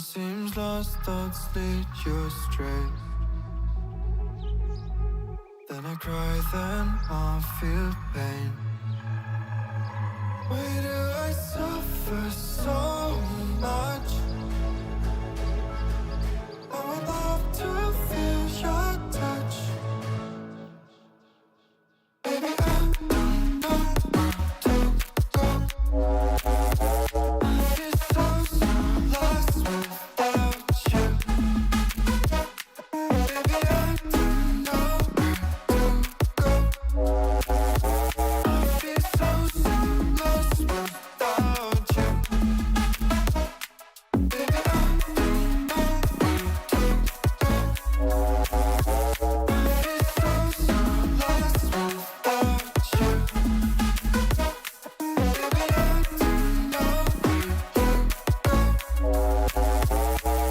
seems lost, thoughts lead you astray. Then I cry, then I feel pain. Why do I suffer so much? I would love to feel your touch. Baby, I don't know where to go. I feel so lost without you. Baby, I don't know where to go. I feel so lost without you. Baby, I don't know where to go. I feel so lost without you. Baby, I don't know where to go.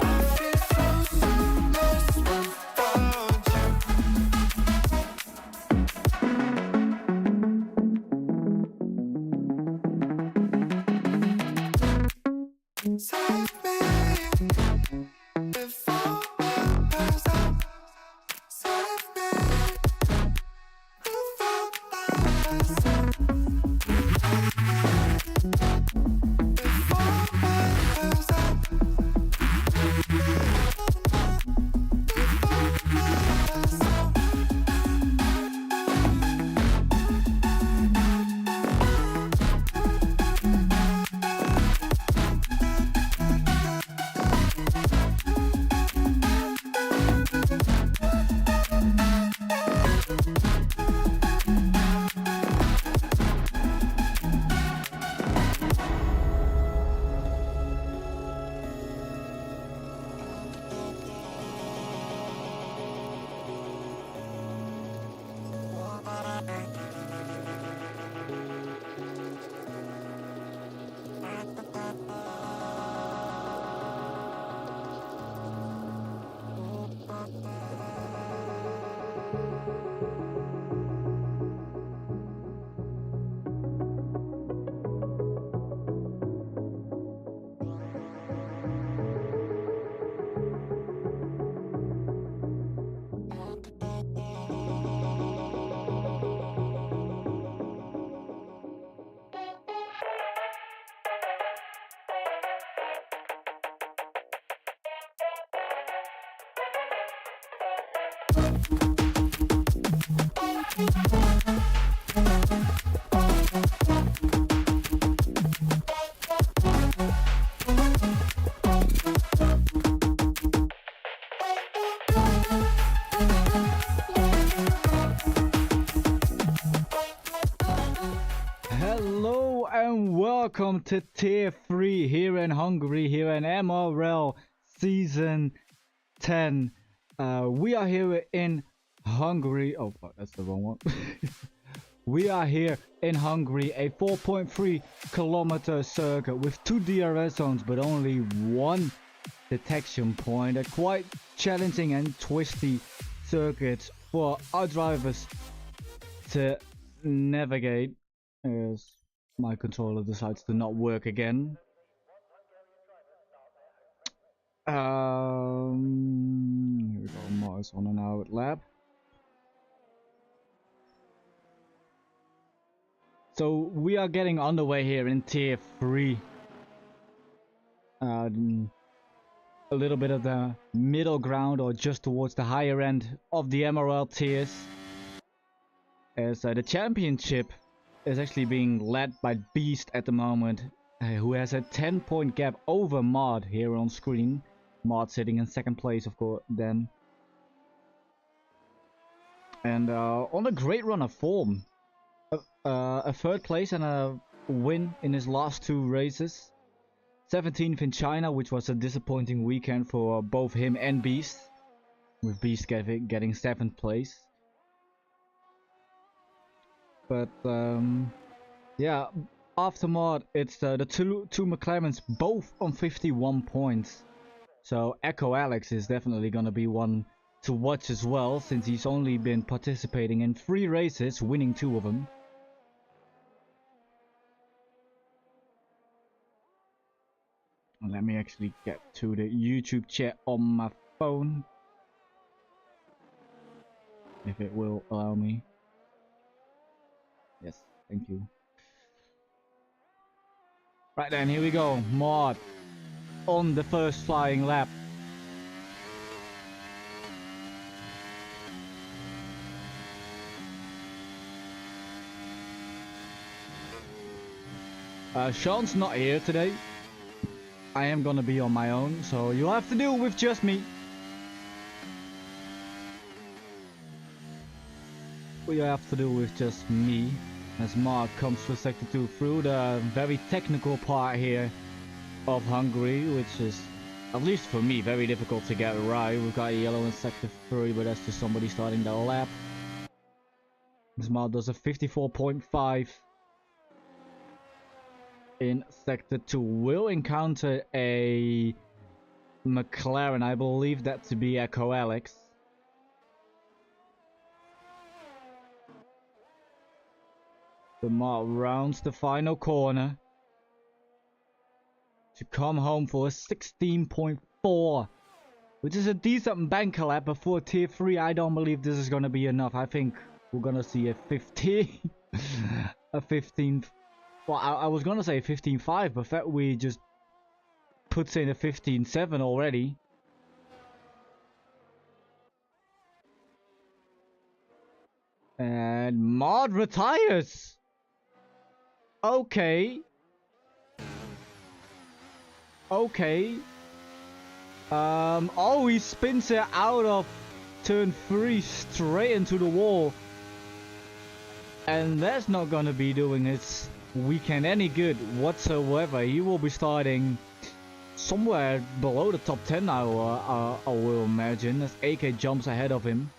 I feel so lost without you. Save me before I pass out. Save me before I pass out. Before I pass out. Hello and welcome to Tier 3 here in Hungary, here in MRL Season 10. We are here in Hungary. Oh, fuck, that's the wrong one. We are here in Hungary, a 4.3 kilometer circuit with 2 DRS zones but only 1 detection point. A quite challenging and twisty circuit for our drivers to navigate, as my controller decides to not work again. Here we go, Mars on an hour lap. So we are getting underway here in Tier 3. A little bit of the middle ground, or just towards the higher end of the MRL tiers, as the championship is actually being led by Beast at the moment, who has a 10-point gap over Mod here on screen. Mod sitting in second place, of course, then. And on a great run of form. A third place and a win in his last 2 races. 17th in China, which was a disappointing weekend for both him and Beast, with Beast getting 7th place. But yeah, after Mod, it's the two McLarens both on 51 points. So Echo Alex is definitely gonna be one to watch as well, since he's only been participating in 3 races, winning 2 of them. Let me actually get to the YouTube chat on my phone, if it will allow me. Yes, thank you. Right then, here we go. Mod on the first flying lap. Sean's not here today. I am gonna be on my own, so you'll have to deal with just me. We have to do with just me as Mark comes for sector 2 through the very technical part here of Hungary, which is, at least for me, very difficult to get right. We've got yellow in sector 3, but that's just somebody starting the lap. This Mark does a 54.5 in sector 2. We'll encounter a McLaren, I believe that to be Echo Alex. The Mark rounds the final corner to come home for a 16.4, which is a decent banker lap, but for tier 3 I don't believe this is gonna be enough. I think we're gonna see a 15 a 15. Well, I was gonna say 15.5, but that we just puts in a 15.7 already. And Mod retires. Okay. Okay. Oh, he spins it out of turn 3 straight into the wall. And that's not gonna be doing his weekend any good whatsoever. He will be starting somewhere below the top 10 I will imagine, as AK jumps ahead of him.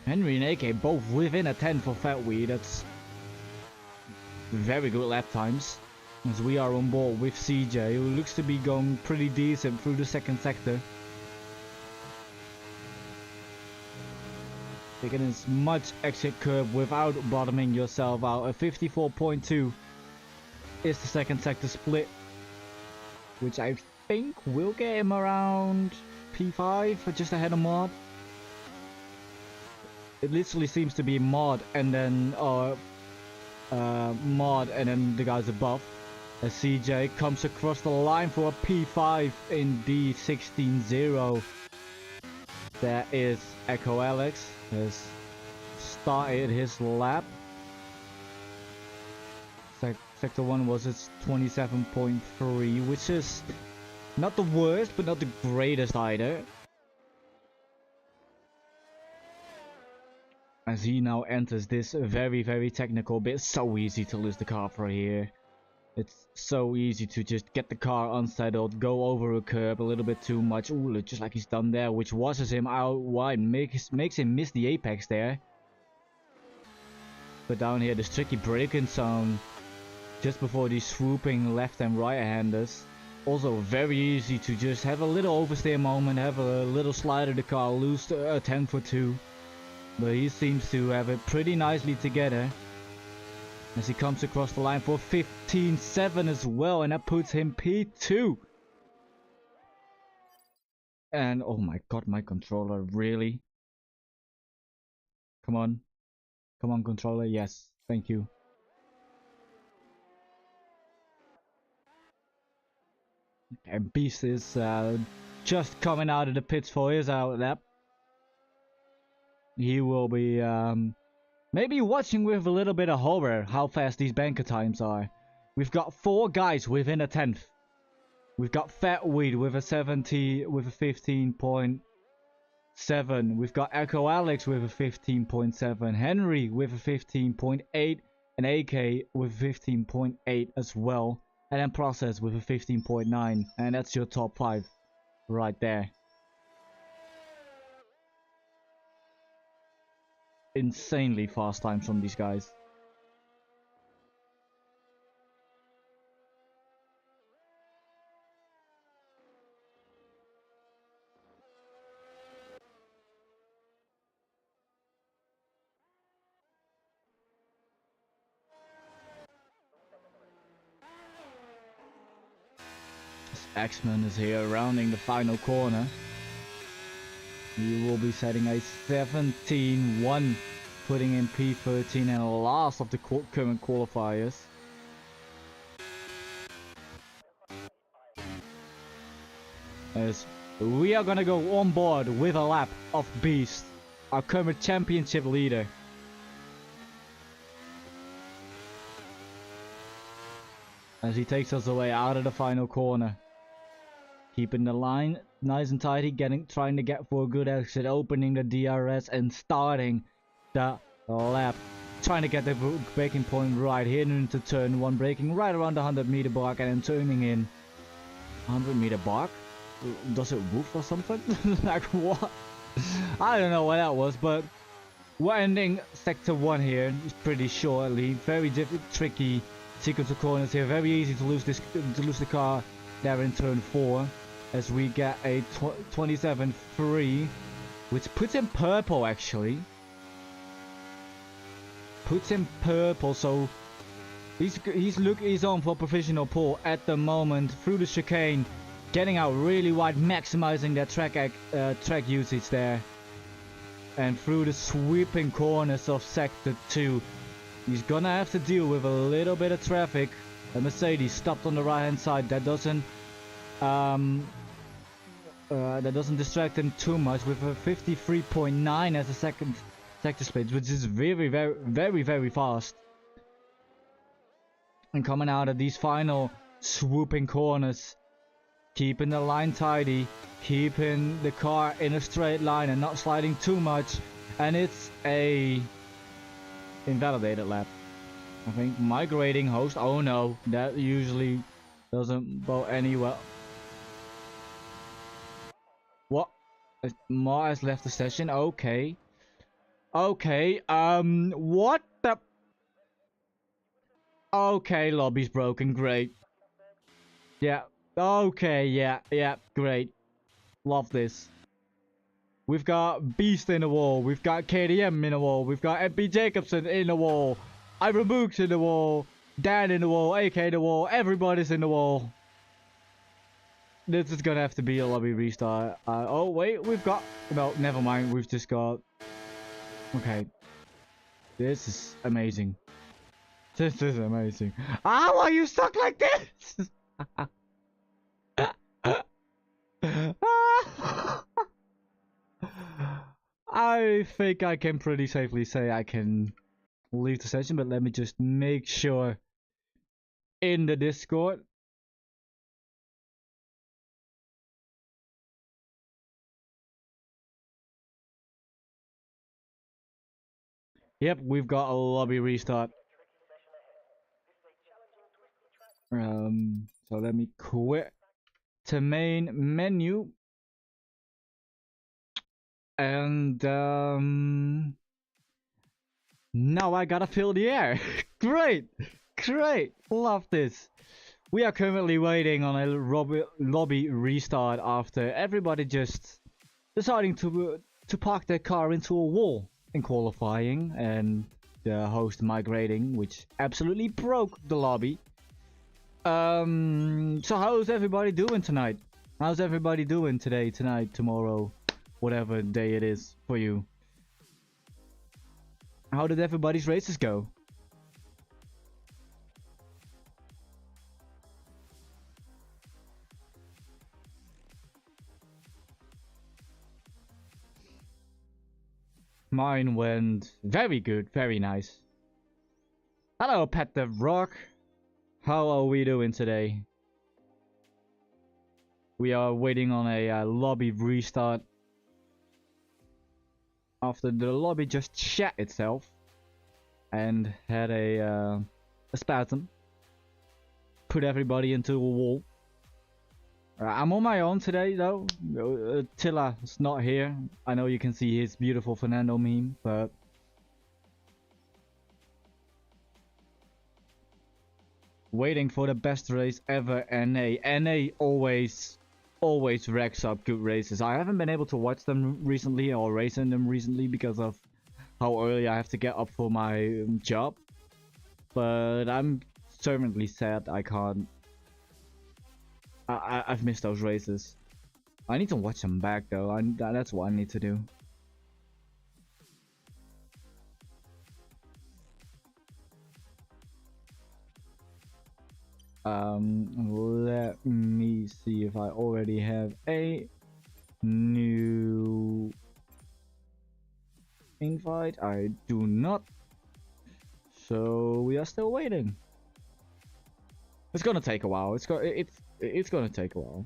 Henry and AK both within a 10 for Fatwee. That's very good lap times, as we are on board with CJ, who looks to be going pretty decent through the second sector. Taking as much exit curve without bottoming yourself out. A 54.2 is the second sector split, which I think will get him around P5, just ahead of Mod. It literally seems to be Mod and then Mod and then the guys above. As CJ comes across the line for a P5 in D16.0. There is Echo Alex, has started his lap. Sector 1 was its 27.3, which is not the worst, but not the greatest either. As he now enters this very, very technical bit. So easy to lose the car for here. It's so easy to just get the car unsettled, go over a curb a little bit too much. Ooh, just like he's done there, which washes him out wide, makes him miss the apex there. But down here, this tricky braking zone, just before these swooping left and right handers. Also very easy to just have a little oversteer moment, have a little slide of the car, lose a 10 for 2. But he seems to have it pretty nicely together, as he comes across the line for 15.7 as well, and that puts him P2. And oh my god, my controller, really? Come on. Come on, controller. Yes, thank you. And Beast is just coming out of the pits for his outlap. He will be maybe watching with a little bit of horror how fast these banker times are. We've got 4 guys within a 10th. We've got Fatweed with a 15.7. We've got Echo Alex with a 15.7. Henry with a 15.8. And AK with 15.8 as well. And then Process with a 15.9. And that's your top 5 right there. Insanely fast times from these guys. Axman is here rounding the final corner. He will be setting a 17.1, putting in P13 and last of the current qualifiers. as we are gonna go on board with a lap of Beast, our current championship leader. As he takes us away out of the final corner. Keeping the line nice and tidy, trying to get for a good exit, opening the DRS and starting the lap. Trying to get the braking point right here into turn 1, braking right around the 100-meter mark and then turning in 100-meter mark? Does it woof or something? Like what? I don't know what that was, but we're ending sector 1 here. It's pretty shortly. Very tricky sequence of corners here. Very easy to lose the car there in turn 4, as we get a 27.3, which puts him purple actually. Puts him purple, so he's on for provisional pole at the moment through the chicane, getting out really wide, maximizing that track usage there, and through the sweeping corners of sector 2. He's gonna have to deal with a little bit of traffic. A Mercedes stopped on the right hand side. That doesn't distract him too much, with a 53.9 as a second sector split, which is very fast. And coming out of these final swooping corners, keeping the line tidy, keeping the car in a straight line and not sliding too much. And it's a invalidated lap. I think migrating host. Oh no, that usually doesn't go anywhere. What? Mars left the session. Okay. Okay. What the? Okay, lobby's broken. Great. Yeah. Okay. Yeah. Great. Love this. We've got Beast in the wall. We've got KDM in the wall. We've got MP Jacobson in the wall. Ira Mooks in the wall. Dan in the wall. AK in the wall. Everybody's in the wall. This is gonna have to be a lobby restart. Oh wait, we've got... No, never mind. We've just got... Okay. This is amazing. This is amazing. How are you stuck like this? I think I can pretty safely say I can leave the session, but let me just make sure in the Discord. Yep, we've got a lobby restart. So let me quit to main menu. And now I gotta fill the air. Great, love this. We are currently waiting on a lobby restart after everybody just deciding to park their car into a wall in qualifying, and the host migrating, which absolutely broke the lobby. So how's everybody doing tonight? How's everybody doing today, tonight, tomorrow, whatever day it is for you? How did everybody's races go? Mine went very good, very nice. Hello, Pet the Rock. How are we doing today? We are waiting on a lobby restart after the lobby just shat itself and had a spasm. Put everybody into a wall. I'm on my own today though. Tilla is not here. I know you can see his beautiful Fernando meme, but waiting for the best race ever, NA. NA always racks up good races. I haven't been able to watch them recently or race in them recently because of how early I have to get up for my job. But I'm certainly sad I can't. I've missed those races. I need to watch them back though. That's what I need to do. Let me see if I already have a new invite. I do not. So we are still waiting. It's gonna take a while. It's gonna take a while.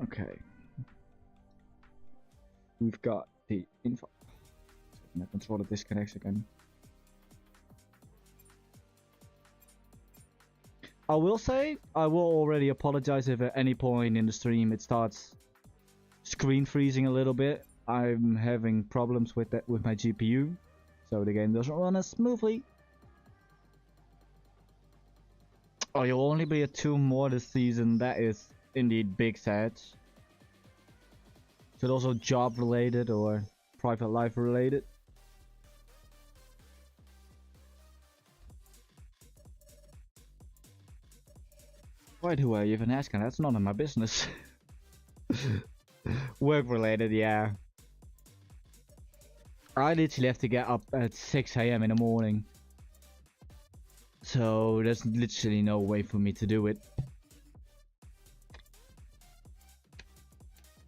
Okay. We've got the info. My controller disconnects again. I will say, I will already apologize if at any point in the stream it starts screen freezing a little bit. I'm having problems with that with my GPU, so the game doesn't run as smoothly. Oh, you'll only be at 2 more this season. That is indeed big sad. Is it also job related or private life related? Why do I even ask? That's none of my business. Work related, yeah. I literally have to get up at 6 AM in the morning. So there's literally no way for me to do it.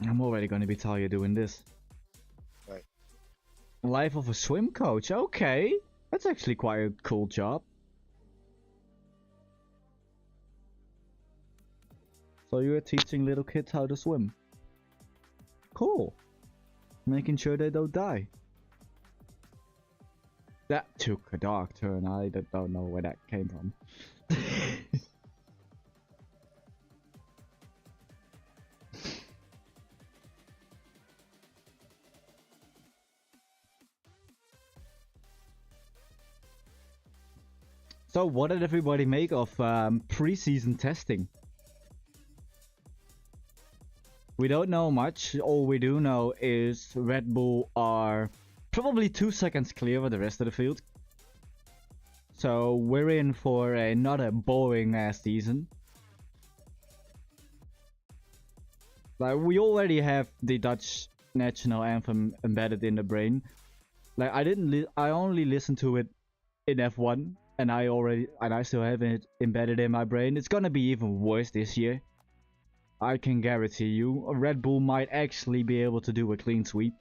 I'm already going to be tired doing this. Right. Life of a swim coach. Okay. That's actually quite a cool job. So you're teaching little kids how to swim. Cool. Making sure they don't die. That took a dark turn. I don't know where that came from. So what did everybody make of pre-season testing? We don't know much. All we do know is Red Bull are probably 2 seconds clear of the rest of the field. So we're in for another boring ass season. Like, we already have the Dutch national anthem embedded in the brain. Like, I only listened to it in F1 and I still have it embedded in my brain. It's gonna be even worse this year. I can guarantee you, Red Bull might actually be able to do a clean sweep.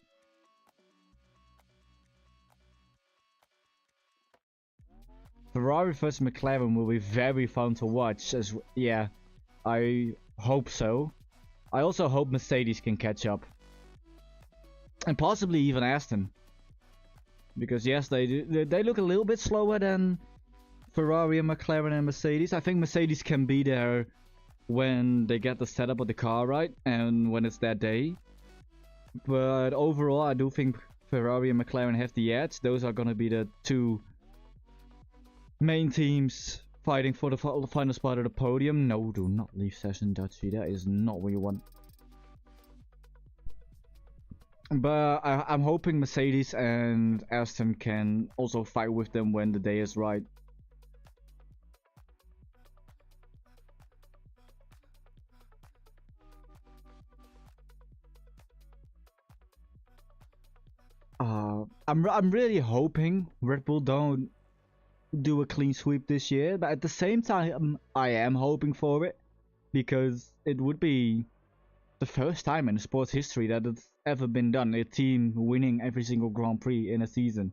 Ferrari vs McLaren will be very fun to watch. Yeah, I hope so. I also hope Mercedes can catch up, and possibly even Aston, because yes, they look a little bit slower than Ferrari and McLaren and Mercedes. I think Mercedes can be there when they get the setup of the car right and when it's that day. But overall, I do think Ferrari and McLaren have the edge. Those are gonna be the two main teams fighting for the final spot of the podium. No, do not leave session, Dutchie. That is not what you want. But I'm hoping Mercedes and Aston can also fight with them when the day is right. I'm really hoping Red Bull don't do a clean sweep this year, but at the same time I am hoping for it, because it would be the first time in sports history that it's ever been done, a team winning every single Grand Prix in a season.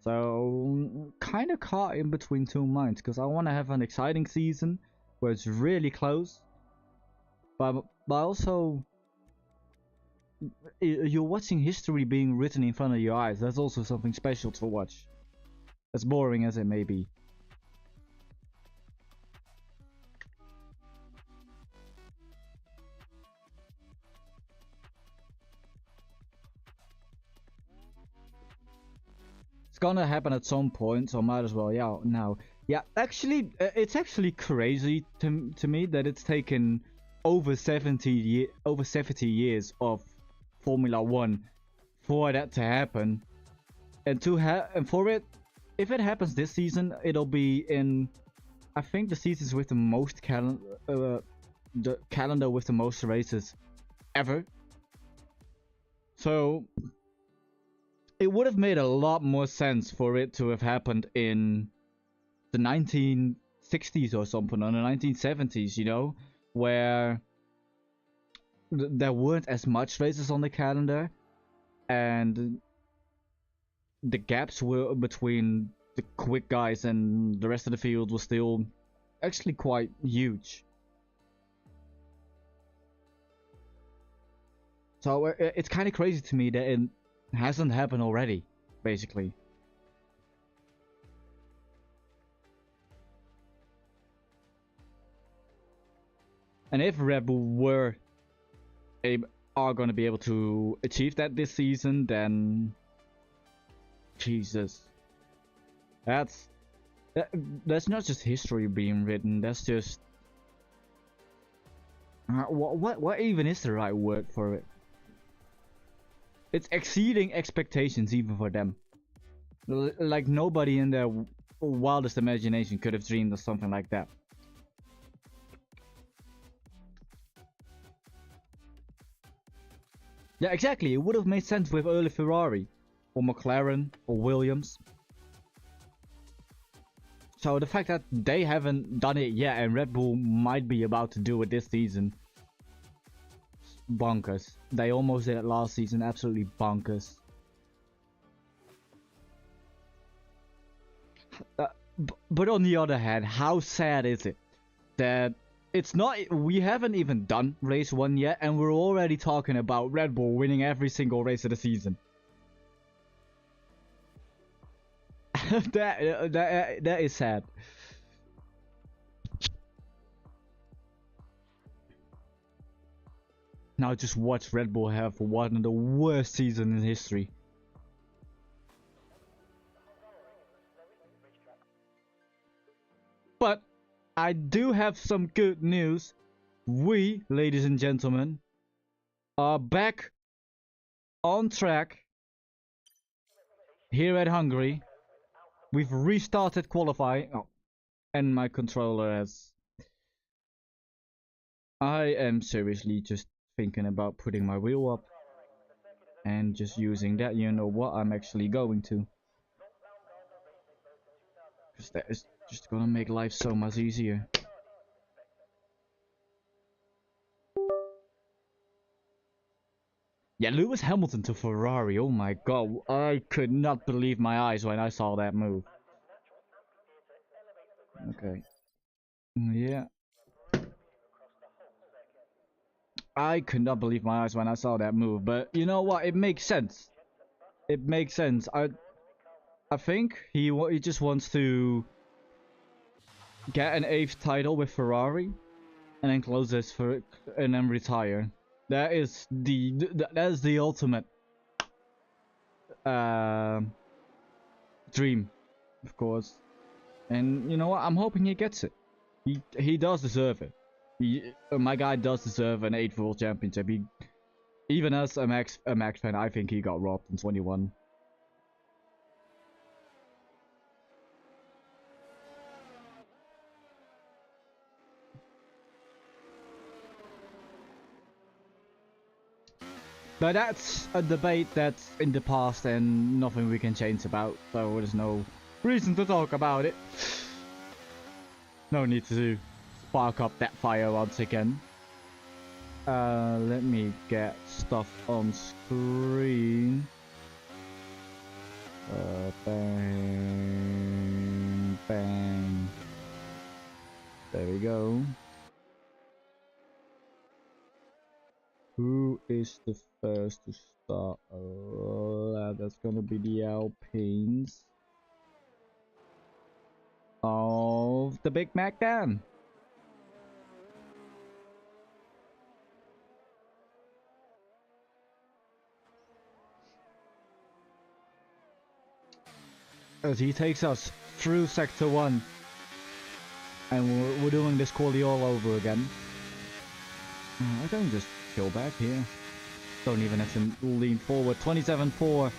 So kind of caught in between two minds, because I want to have an exciting season where it's really close, but also you're watching history being written in front of your eyes. That's also something special to watch, as boring as it may be. It's gonna happen at some point, so might as well, yeah, now. Yeah, actually, it's actually crazy to me that it's taken over 70 years of Formula 1 for that to happen, and for it if it happens this season, it'll be in, I think, the seasons with the most the calendar with the most races ever. So it would have made a lot more sense for it to have happened in the 1960s or something, or the 1970s, you know, where there weren't as much races on the calendar, and the gaps were between the quick guys and the rest of the field was still actually quite huge. So it's kind of crazy to me that it hasn't happened already, basically. And if Red Bull are going to be able to achieve that this season, then Jesus, that's not just history being written. That's just what even is the right word for it? It's exceeding expectations even for them. Like nobody in their wildest imagination could have dreamed of something like that. Yeah, exactly. It would have made sense with early Ferrari, or McLaren, or Williams. So the fact that they haven't done it yet, and Red Bull might be about to do it this season, bonkers. They almost did it last season, absolutely bonkers. But on the other hand, how sad is it that it's not, we haven't even done race 1 yet, and we're already talking about Red Bull winning every single race of the season. that is sad. Now just watch Red Bull have one of the worst seasons in history. But I do have some good news. We, ladies and gentlemen, are back on track here at Hungary. We've restarted qualifying. Oh, and my controller has... I am seriously just thinking about putting my wheel up and just using that. You know what, I'm actually going to. Because that is just gonna make life so much easier. Yeah, Lewis Hamilton to Ferrari, oh my god, I could not believe my eyes when I saw that move. Okay. Yeah. I could not believe my eyes when I saw that move, but you know what, it makes sense. It makes sense. I think he just wants to get an 8th title with Ferrari and then close this for and then retire. That is the ultimate dream, of course. And you know what? I'm hoping he gets it. He does deserve it. My guy does deserve an 8th World Championship. Even as a Max fan, I think he got robbed in 21. But that's a debate that's in the past and nothing we can change about, so there's no reason to talk about it. No need to spark up that fire once again. Let me get stuff on screen. Bang, bang. There we go. Who is the first to start? That's gonna be the Alpines of the Big Mac Dan. As he takes us through Sector 1. And we're doing this quali all over again. I can just chill back here. Don't even have to lean forward. 27-4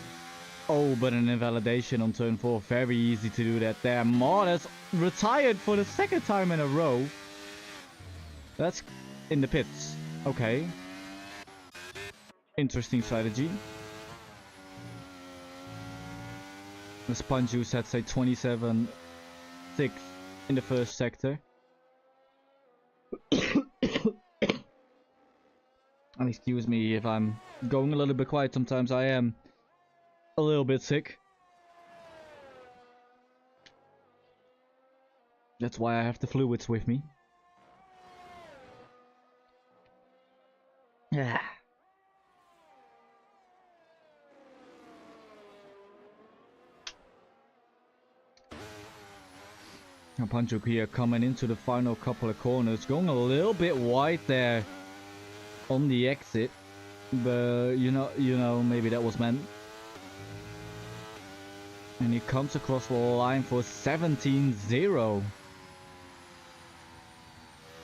Oh, but an invalidation on turn 4. Very easy to do that there. Marta's retired for the second time in a row. That's in the pits. Okay. Interesting strategy. The Sponge Juice had, say, 27-6 in the first sector. And excuse me if I'm going a little bit quiet sometimes. I am a little bit sick. That's why I have the fluids with me. Yeah. Panchuk here coming into the final couple of corners, going a little bit wide there on the exit, but you know, maybe that was meant. And he comes across the line for 17-0.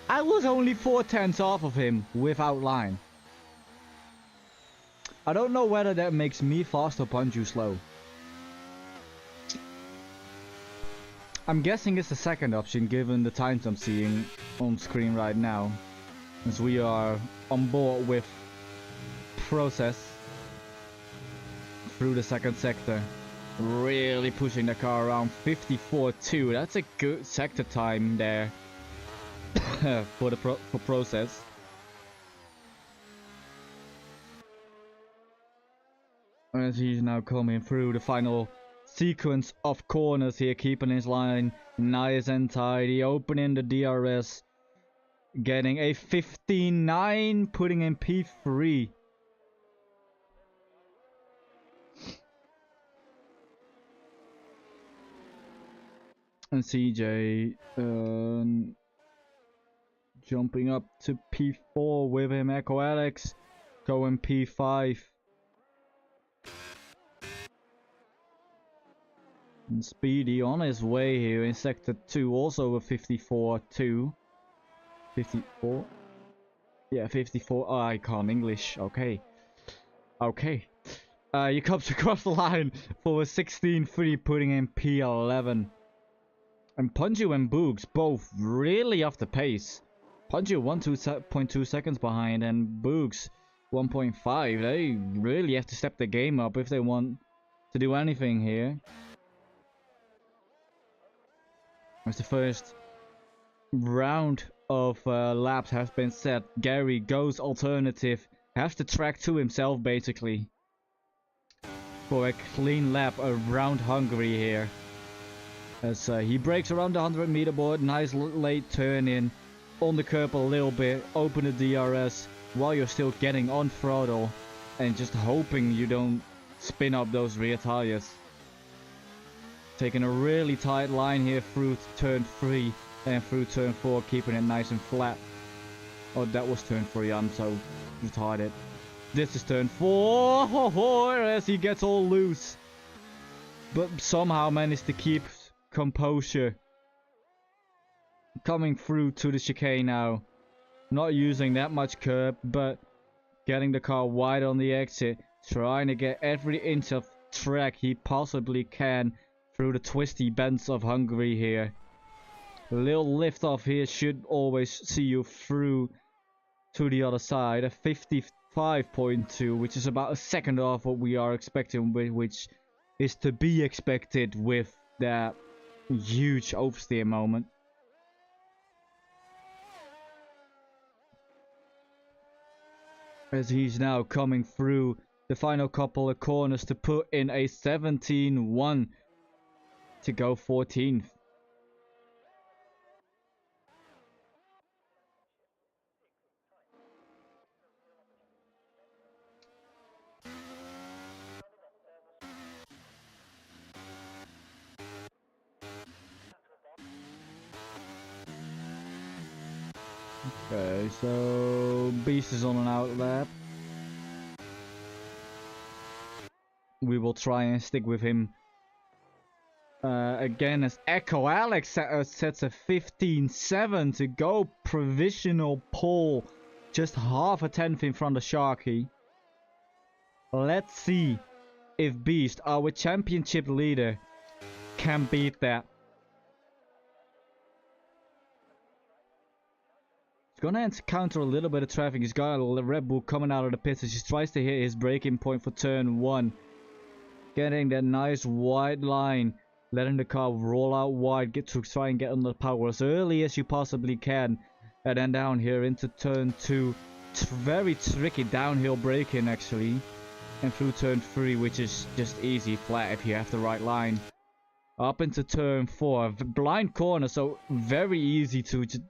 I was only 4/10 off of him without line. I don't know whether that makes me fast or Panju slow. I'm guessing it's the second option given the times I'm seeing on screen right now, as we are on board with process through the second sector. Really pushing the car around 54.2. That's a good sector time there for process. As he's now coming through the final sequence of corners here, keeping his line nice and tidy, opening the DRS, getting a 15.9, putting in P3. And CJ jumping up to P4 with him. Echo Alex going P5. And Speedy on his way here in sector 2, also a 54.2. 54? Yeah, 54. Oh, I can't English. Okay. Okay. He comes across the line for a 16.3, putting in P11. And Punju and Boogs both really off the pace. Punju 1.2 seconds behind, and Boogs 1.5. They really have to step the game up if they want to do anything here. As the first round of laps has been set, Gary goes alternative, has the track to himself basically for a clean lap around Hungary here. As he breaks around the 100-meter board, nice late turn in on the curb a little bit, open the DRS while you're still getting on throttle and just hoping you don't spin up those rear tires. Taking a really tight line here through turn 3 and through turn 4, keeping it nice and flat. Oh, that was turn 3, I'm so retarded. This is turn 4, as he gets all loose. But somehow managed to keep composure. Coming through to the chicane now. Not using that much curb, but getting the car wide on the exit. Trying to get every inch of track he possibly can through the twisty bends of Hungary here. A little lift off here should always see you through to the other side. A 55.2, which is about a second off what we are expecting, which is to be expected with that huge oversteer moment. As he's now coming through the final couple of corners to put in a 17.1 to go 14th. Okay, so Beast is on an out lap. We will try and stick with him again, as Echo Alex sets a 15.7 to go provisional pole, just half a tenth in front of Sharky. Let's see if Beast, our championship leader, can beat that. He's gonna encounter a little bit of traffic. He's got a Red Bull coming out of the pits as he tries to hit his braking point for turn 1. Getting that nice wide line. Letting the car roll out wide. Get to try and get under the power as early as you possibly can. And then down here into turn 2. Very tricky downhill braking actually. And through turn 3, which is just easy flat if you have the right line. Up into turn 4. Blind corner, so very easy to just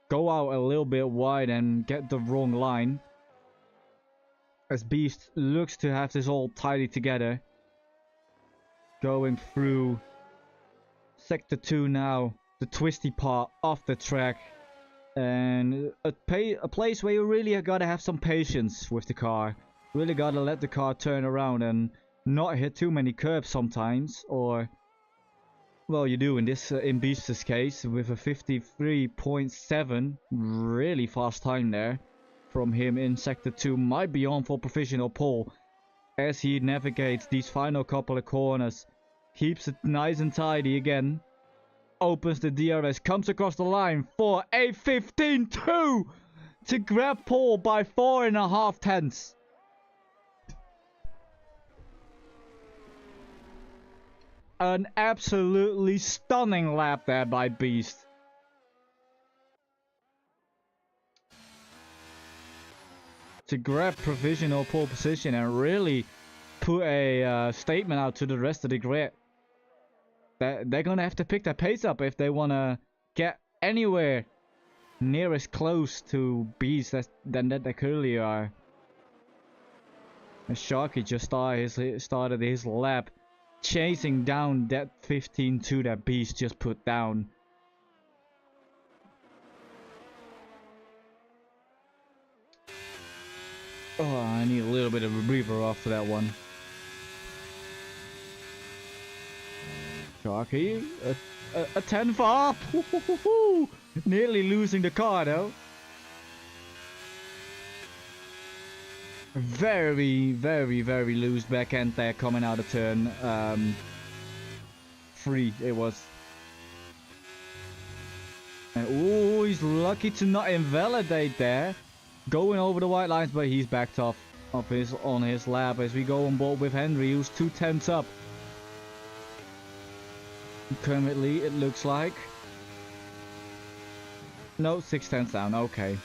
go out a little bit wide and get the wrong line. As Beast looks to have this all tidy together. Going through sector 2 now, the twisty part of the track. And a place where you really gotta have some patience with the car. Really gotta let the car turn around and not hit too many curbs sometimes. Or, well, you do in this in Beast's case with a 53.7. Really fast time there from him in sector 2. Might be on for provisional pole. As he navigates these final couple of corners. Keeps it nice and tidy again. Opens the DRS. Comes across the line for a 15.2 to grab pole by 4.5 tenths. An absolutely stunning lap there by Beast. To grab provisional pole position and really put a statement out to the rest of the grid. They're gonna have to pick their pace up if they wanna get anywhere near as close to Beast than that they currently are. And Sharky just started his lap chasing down that 15.2 that Beast just put down. Oh, I need a little bit of a breather after that one. Sharky, a 10th up! Nearly losing the car though. Very, very, very loose back end there coming out of turn 3 it was. And oh, he's lucky to not invalidate there. Going over the white lines, but he's backed off on his lap as we go on board with Henry, who's 2 tenths up. Currently, it looks like. No, 6 tenths down. Okay.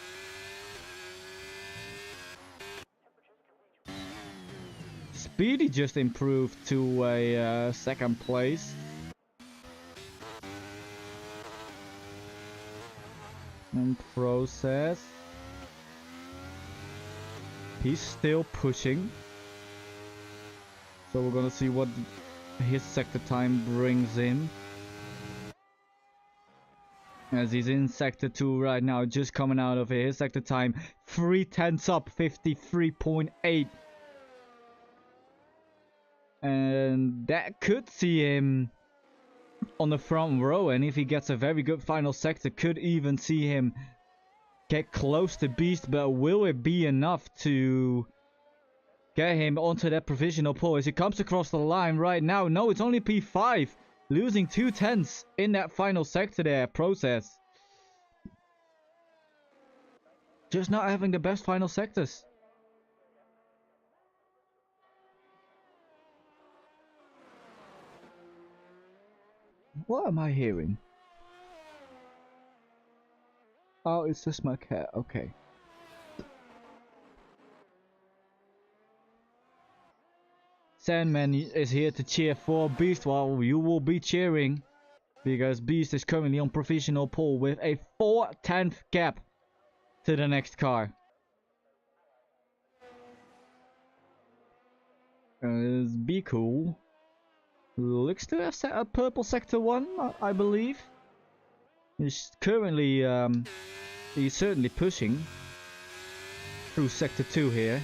Speedy just improved to a 2nd place. And Process. He's still pushing. So we're gonna see what his sector time brings in. As he's in sector 2 right now, just coming out of it. His sector time 3 tenths up, 53.8. And that could see him on the front row, and if he gets a very good final sector, could even see him get close to Beast. But will it be enough to get him onto that provisional pole as he comes across the line right now? No, it's only P5, losing 2 tenths in that final sector there. Process just not having the best final sectors. What am I hearing? Oh, it's just my cat. Okay. Sandman is here to cheer for Beast, while you will be cheering because Beast is currently on provisional pole with a 4/10 gap to the next car. Be cool. Looks to have set up purple sector 1, I believe. He's currently, he's certainly pushing through sector 2 here.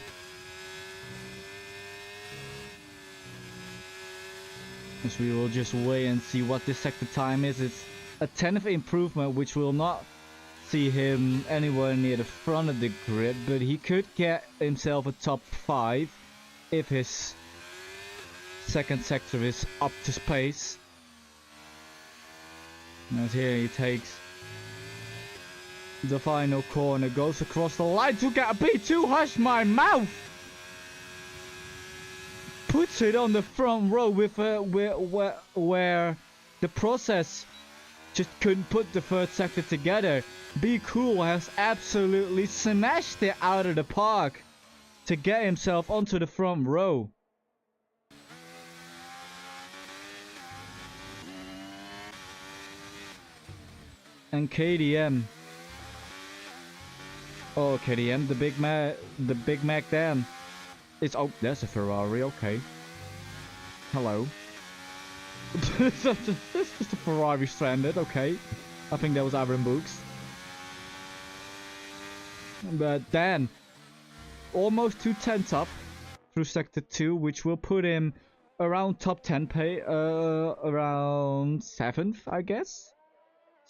As we will just wait and see what this sector time is. It's a 10th improvement, which will not see him anywhere near the front of the grid, but he could get himself a top 5 if his second sector is up to space. And here he takes the final corner, goes across the line to get a P2, hush my mouth! Puts it on the front row with where the process just couldn't put the third sector together. Be Cool has absolutely smashed it out of the park to get himself onto the front row. And KDM. Oh, KDM, the Big Mac Dan. It's, oh, there's a Ferrari, okay. Hello. It's just a Ferrari stranded, okay. I think that was Aaron Books. But Dan, almost 2/10 up through sector 2, which will put him around top 10 pay, around 7th, I guess.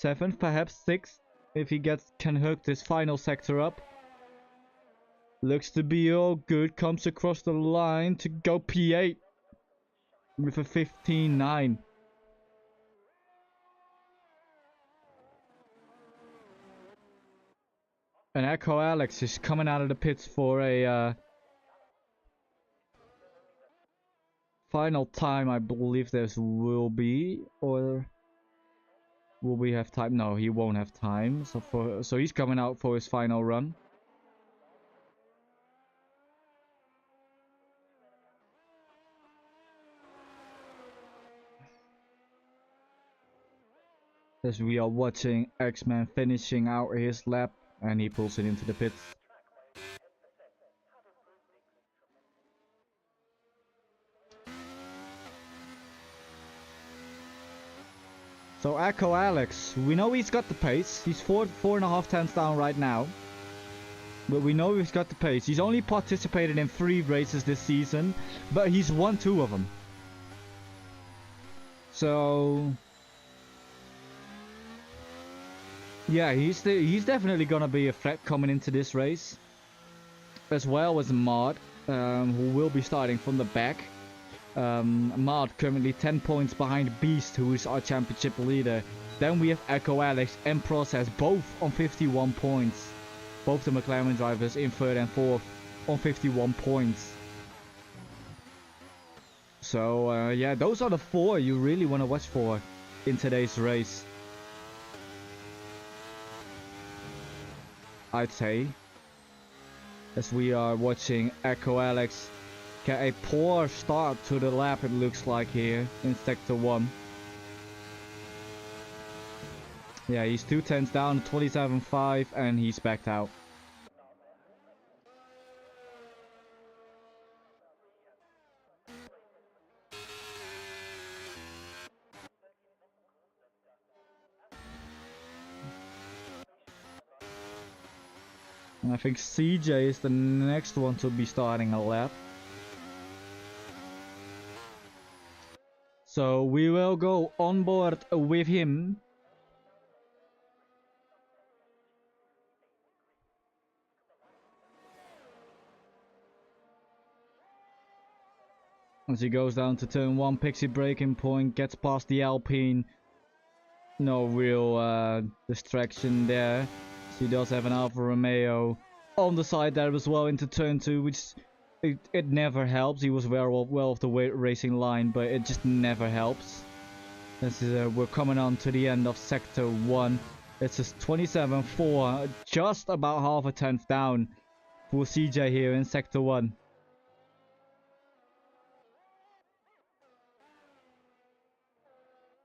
7th, perhaps 6th, if he can hook this final sector up. Looks to be all good, comes across the line to go P8 with a 15.9. And Echo Alex is coming out of the pits for a final time, I believe this will be, or will we have time? No, he won't have time. So he's coming out for his final run. As we are watching X-Man finishing out his lap, and he pulls it into the pits. So Echo Alex, we know he's got the pace. He's 4.5 down right now. But we know he's got the pace. He's only participated in 3 races this season, but he's won 2 of them. So yeah, he's definitely gonna be a threat coming into this race, as well as Mod, who will be starting from the back. Mod currently 10 points behind Beast, who is our championship leader. Then we have Echo Alex and Process, both on 51 points. Both the McLaren drivers in 3rd and 4th on 51 points. So yeah, those are the 4 you really want to watch for in today's race, I'd say. As we are watching Echo Alex get a poor start to the lap, it looks like, here in sector 1. Yeah, he's 2/10 down, 27.5, and he's backed out. And I think CJ is the next one to be starting a lap. So we will go on board with him. As he goes down to turn 1, picks his braking point, gets past the Alpine. No real distraction there. So he does have an Alfa Romeo on the side there as well into turn 2, which it never helps. He was well off the racing line, but it just never helps. This is, we're coming on to the end of sector 1. It's a 27.4, just about half a tenth down for CJ here in sector 1.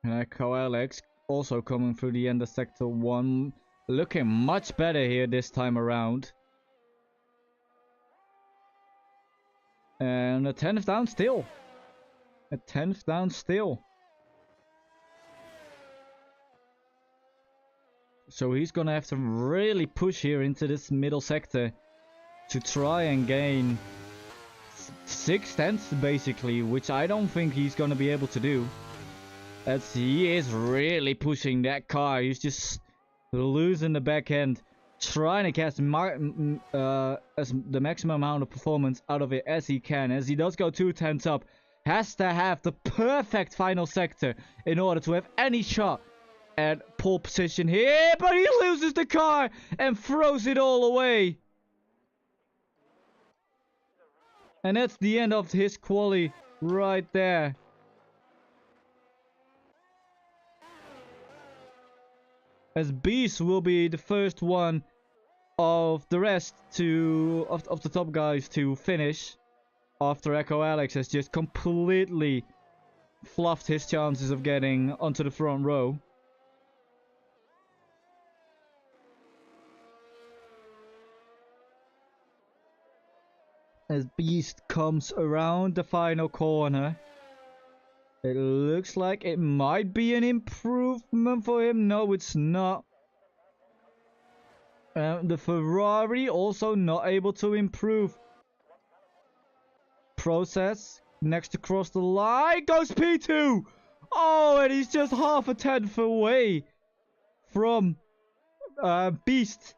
And Echo Alex also coming through the end of sector 1, looking much better here this time around. And a 10th down still. A 10th down still. So he's gonna have to really push here into this middle sector to try and gain 6/10 basically, which I don't think he's gonna be able to do. As he is really pushing that car. He's just losing the back end, trying to get as the maximum amount of performance out of it as he can. As he does go 2/10 up, has to have the perfect final sector in order to have any shot at pole position here. But he loses the car and throws it all away. And that's the end of his quali right there. As Beast will be the first one of the rest of the top guys to finish after Echo Alex has just completely fluffed his chances of getting onto the front row. As Beast comes around the final corner, it looks like it might be an improvement for him. No, it's not. The Ferrari also not able to improve. Process next to cross the line goes P2. Oh, and he's just half a tenth away from Beast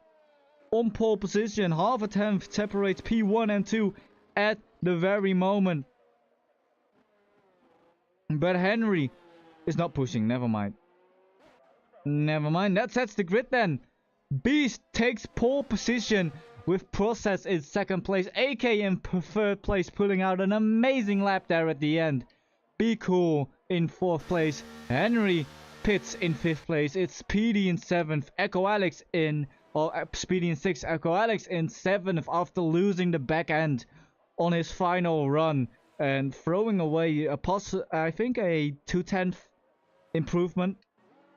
on pole position. Half a tenth separates P1 and 2 at the very moment. But Henry is not pushing. Never mind. Never mind. That sets the grid then. Beast takes pole position with Process in second place. AK in third place, pulling out an amazing lap there at the end. Be Cool in fourth place. Henry pits in fifth place. It's Speedy in seventh. Echo Alex in... Or Speedy in sixth. Echo Alex in seventh after losing the back end on his final run. And throwing away I think a 2/10 improvement.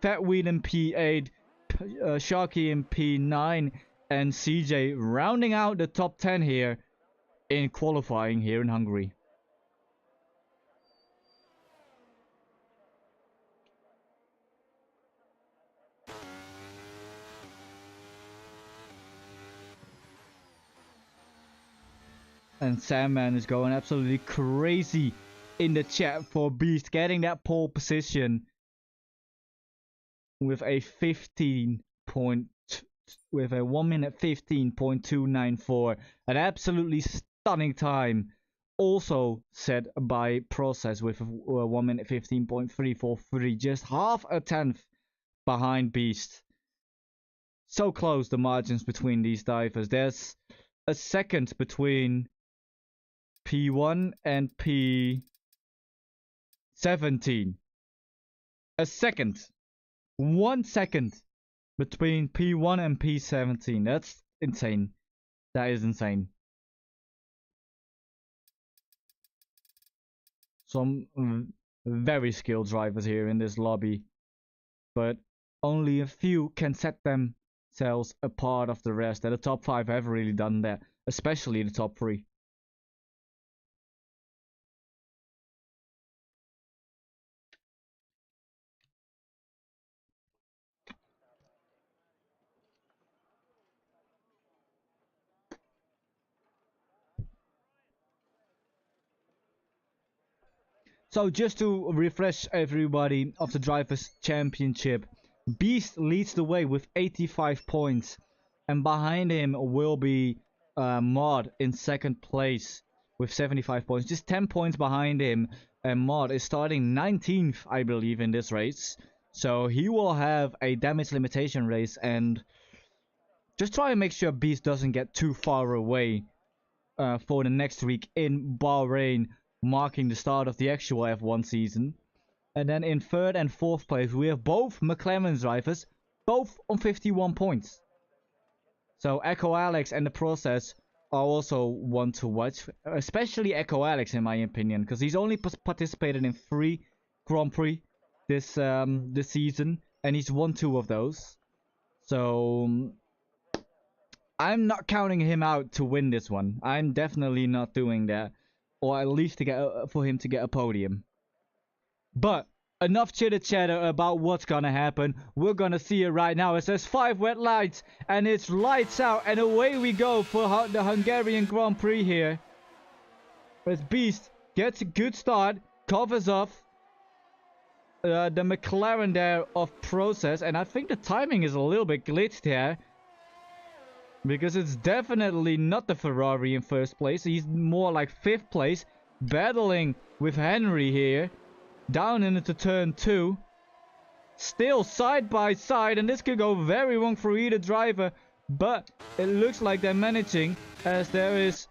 Fat Wheel in P8. Sharky in P9. And CJ rounding out the top 10 here in qualifying here in Hungary. And Sandman is going absolutely crazy in the chat for Beast getting that pole position with a 1 minute 15.294. An absolutely stunning time. Also set by Process with a 1 minute 15.343. Just half a tenth behind Beast. So close the margins between these divers. There's a second between P1 and P17. A second. 1 second between P1 and P17. That's insane. That is insane. Some very skilled drivers here in this lobby. But only a few can set themselves apart of the rest. And the top 5 have really done that. Especially the top 3. So just to refresh everybody of the Drivers' Championship, Beast leads the way with 85 points. And behind him will be Mod in second place with 75 points. Just 10 points behind him. And Mod is starting 19th, I believe, in this race. So he will have a damage limitation race. And just try and make sure Beast doesn't get too far away for the next week in Bahrain, marking the start of the actual F1 season. And then in third and fourth place, we have both McLaren drivers, both on 51 points. So Echo Alex and the Process are also one to watch, especially Echo Alex in my opinion, because he's only participated in 3 Grand Prix this season, and he's won 2 of those. So I'm not counting him out to win this one. I'm definitely not doing that. Or at least to get for him to get a podium. But enough chitter chatter about what's gonna happen. We're gonna see it right now. It says 5 red lights and it's lights out, and away we go for the Hungarian Grand Prix here. As Beast gets a good start, covers off the McLaren there of Process, and I think the timing is a little bit glitched here. Because it's definitely not the Ferrari in first place. He's more like 5th place. battling with Henry here. Down into turn 2. Still side by side, and this could go very wrong for either driver. But it looks like they're managing, as there is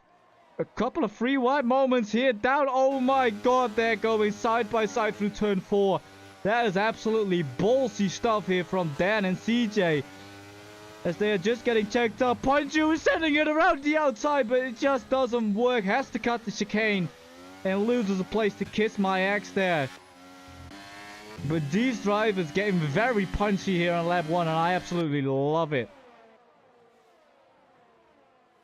a couple of free wide moments here. Down, oh my god, they're going side by side through turn 4. That is absolutely ballsy stuff here from Dan and CJ. As they are just getting checked up. Ponju is sending it around the outside, but it just doesn't work. Has to cut the chicane and loses a place to kiss my axe there. But these drivers getting very punchy here on lap 1, and I absolutely love it.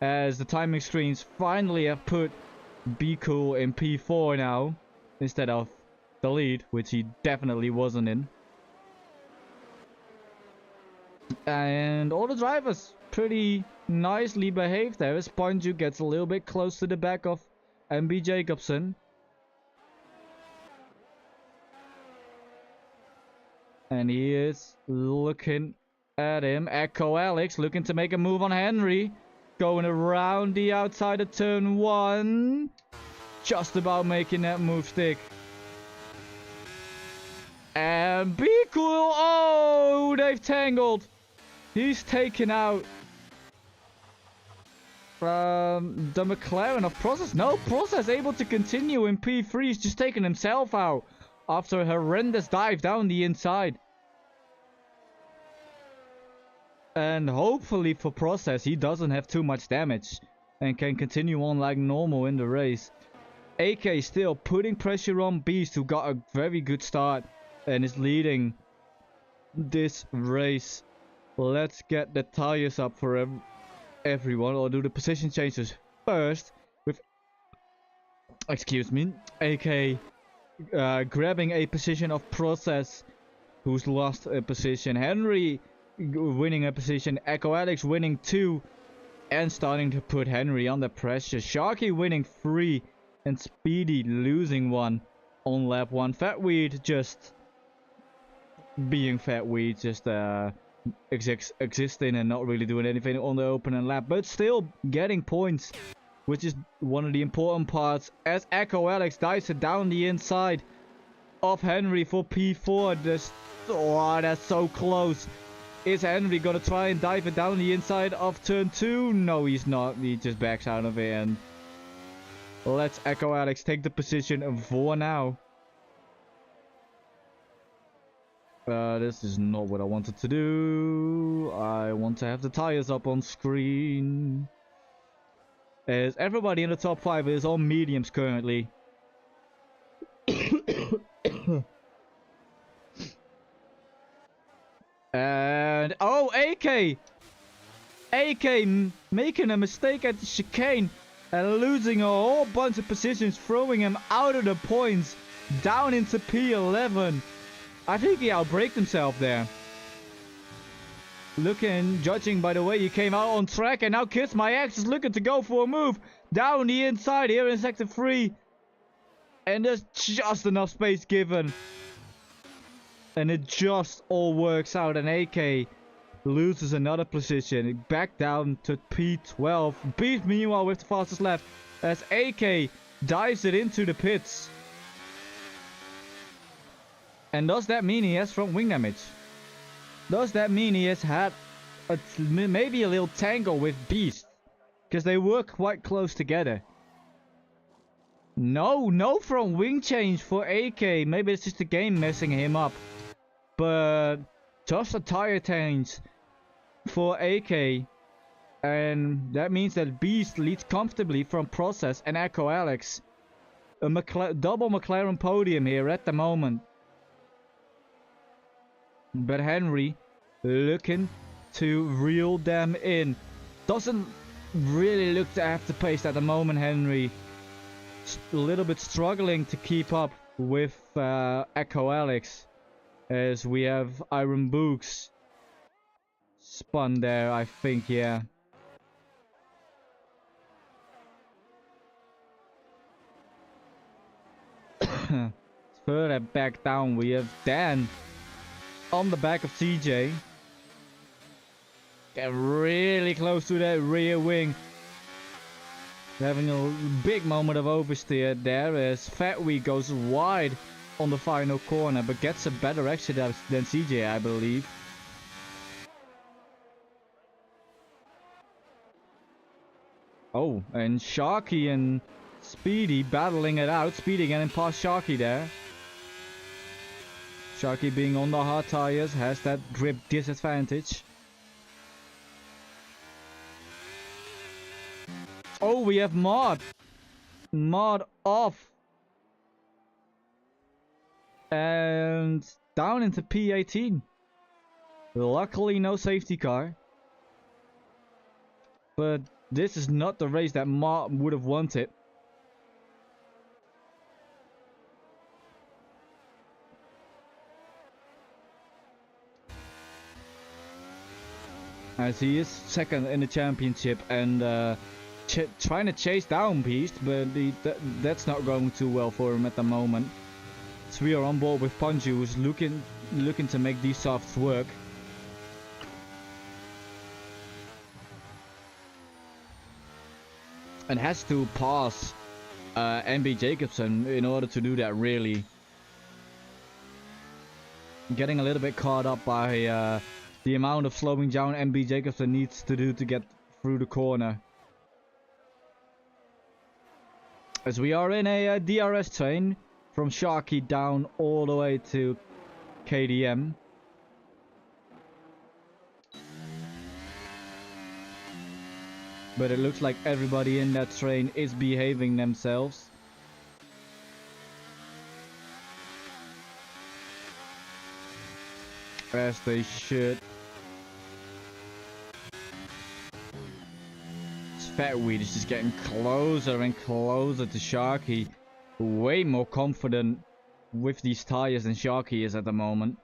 As the timing screens finally have put Be Cool in P4 now, instead of the lead, which he definitely wasn't in. And all the drivers pretty nicely behaved there, as Ponju gets a little bit close to the back of MB Jacobson. And he is looking at him. Echo Alex looking to make a move on Henry. Going around the outside of turn 1. Just about making that move stick. And Be Cool. Oh, they've tangled. He's taken out the McLaren of Process. No, Process able to continue in P3. He's just taken himself out after a horrendous dive down the inside. And hopefully for Process, he doesn't have too much damage and can continue on like normal in the race. AK still putting pressure on Beast, who got a very good start and is leading this race. Let's get the tires up for everyone, or do the position changes first with, excuse me, AK grabbing a position of Process, who's lost a position. Henry winning a position, Echo Alex winning 2 and starting to put Henry under pressure. Sharky winning 3 and Speedy losing 1 on lap 1. Fatweed just being Fatweed, just existing and not really doing anything on the opening lap, but still getting points, which is one of the important parts, as Echo Alex dives it down the inside of Henry for P4. Oh, that's so close. Is Henry gonna try and dive it down the inside of turn 2? No, he's not. He just backs out of it, and let's Echo Alex take the position for now. This is not what I wanted to do. I want to have the tires up on screen. As everybody in the top 5 is on mediums currently. And oh, AK making a mistake at the chicane and losing a whole bunch of positions, throwing him out of the points down into P11. I think he outbraked himself there. Judging by the way he came out on track, and now Kiss My Axe is looking to go for a move down the inside here in sector 3. And there's just enough space given. And it just all works out, and AK loses another position. Back down to P12. Beast meanwhile with the fastest lap, as AK dives it into the pits. And does that mean he has front wing damage? Does that mean he has had maybe a little tangle with Beast? Because they were quite close together. No front wing change for AK. Maybe it's just the game messing him up. But just a tire change for AK. And that means that Beast leads comfortably from Process and Echo Alex. A double McLaren podium here at the moment. But Henry looking to reel them in. Doesn't really look to have the pace at the moment, Henry. A little bit struggling to keep up with Echo Alex. As we have Iron Books spun there, I think, yeah. Further back down, we have Dan on the back of CJ. Get really close to that rear wing. Having a big moment of oversteer there as Fatweed goes wide on the final corner, but gets a better exit than CJ, I believe. Oh, and Sharky and Speedy battling it out. Speedy getting past Sharky there. Sharky being on the hard tires has that grip disadvantage. Oh, we have Mod. Mod off. And down into P18. Luckily no safety car. But this is not the race that Mod would have wanted. As he is second in the championship and trying to chase down Beast, but that's not going too well for him at the moment. So we are on board with Panju, who's looking to make these softs work. And has to pass MB Jacobson in order to do that, really. Getting a little bit caught up by the amount of slowing down MB Jacobson needs to do to get through the corner. As we are in a DRS train from Sharky down all the way to KDM. But it looks like everybody in that train is behaving themselves. As they should. Fatweed is just getting closer and closer to Sharky. Way more confident with these tires than Sharky is at the moment.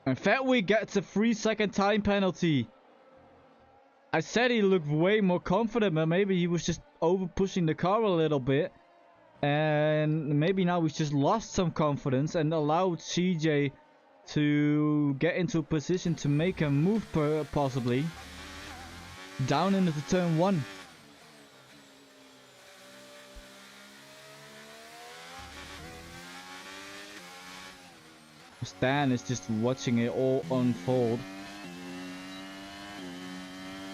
And Fatweed gets a 3-second time penalty. I said he looked way more confident, but maybe he was just over pushing the car a little bit. And maybe now he's just lost some confidence and allowed CJ to get into a position to make a move possibly. Down into turn 1. Stan is just watching it all unfold.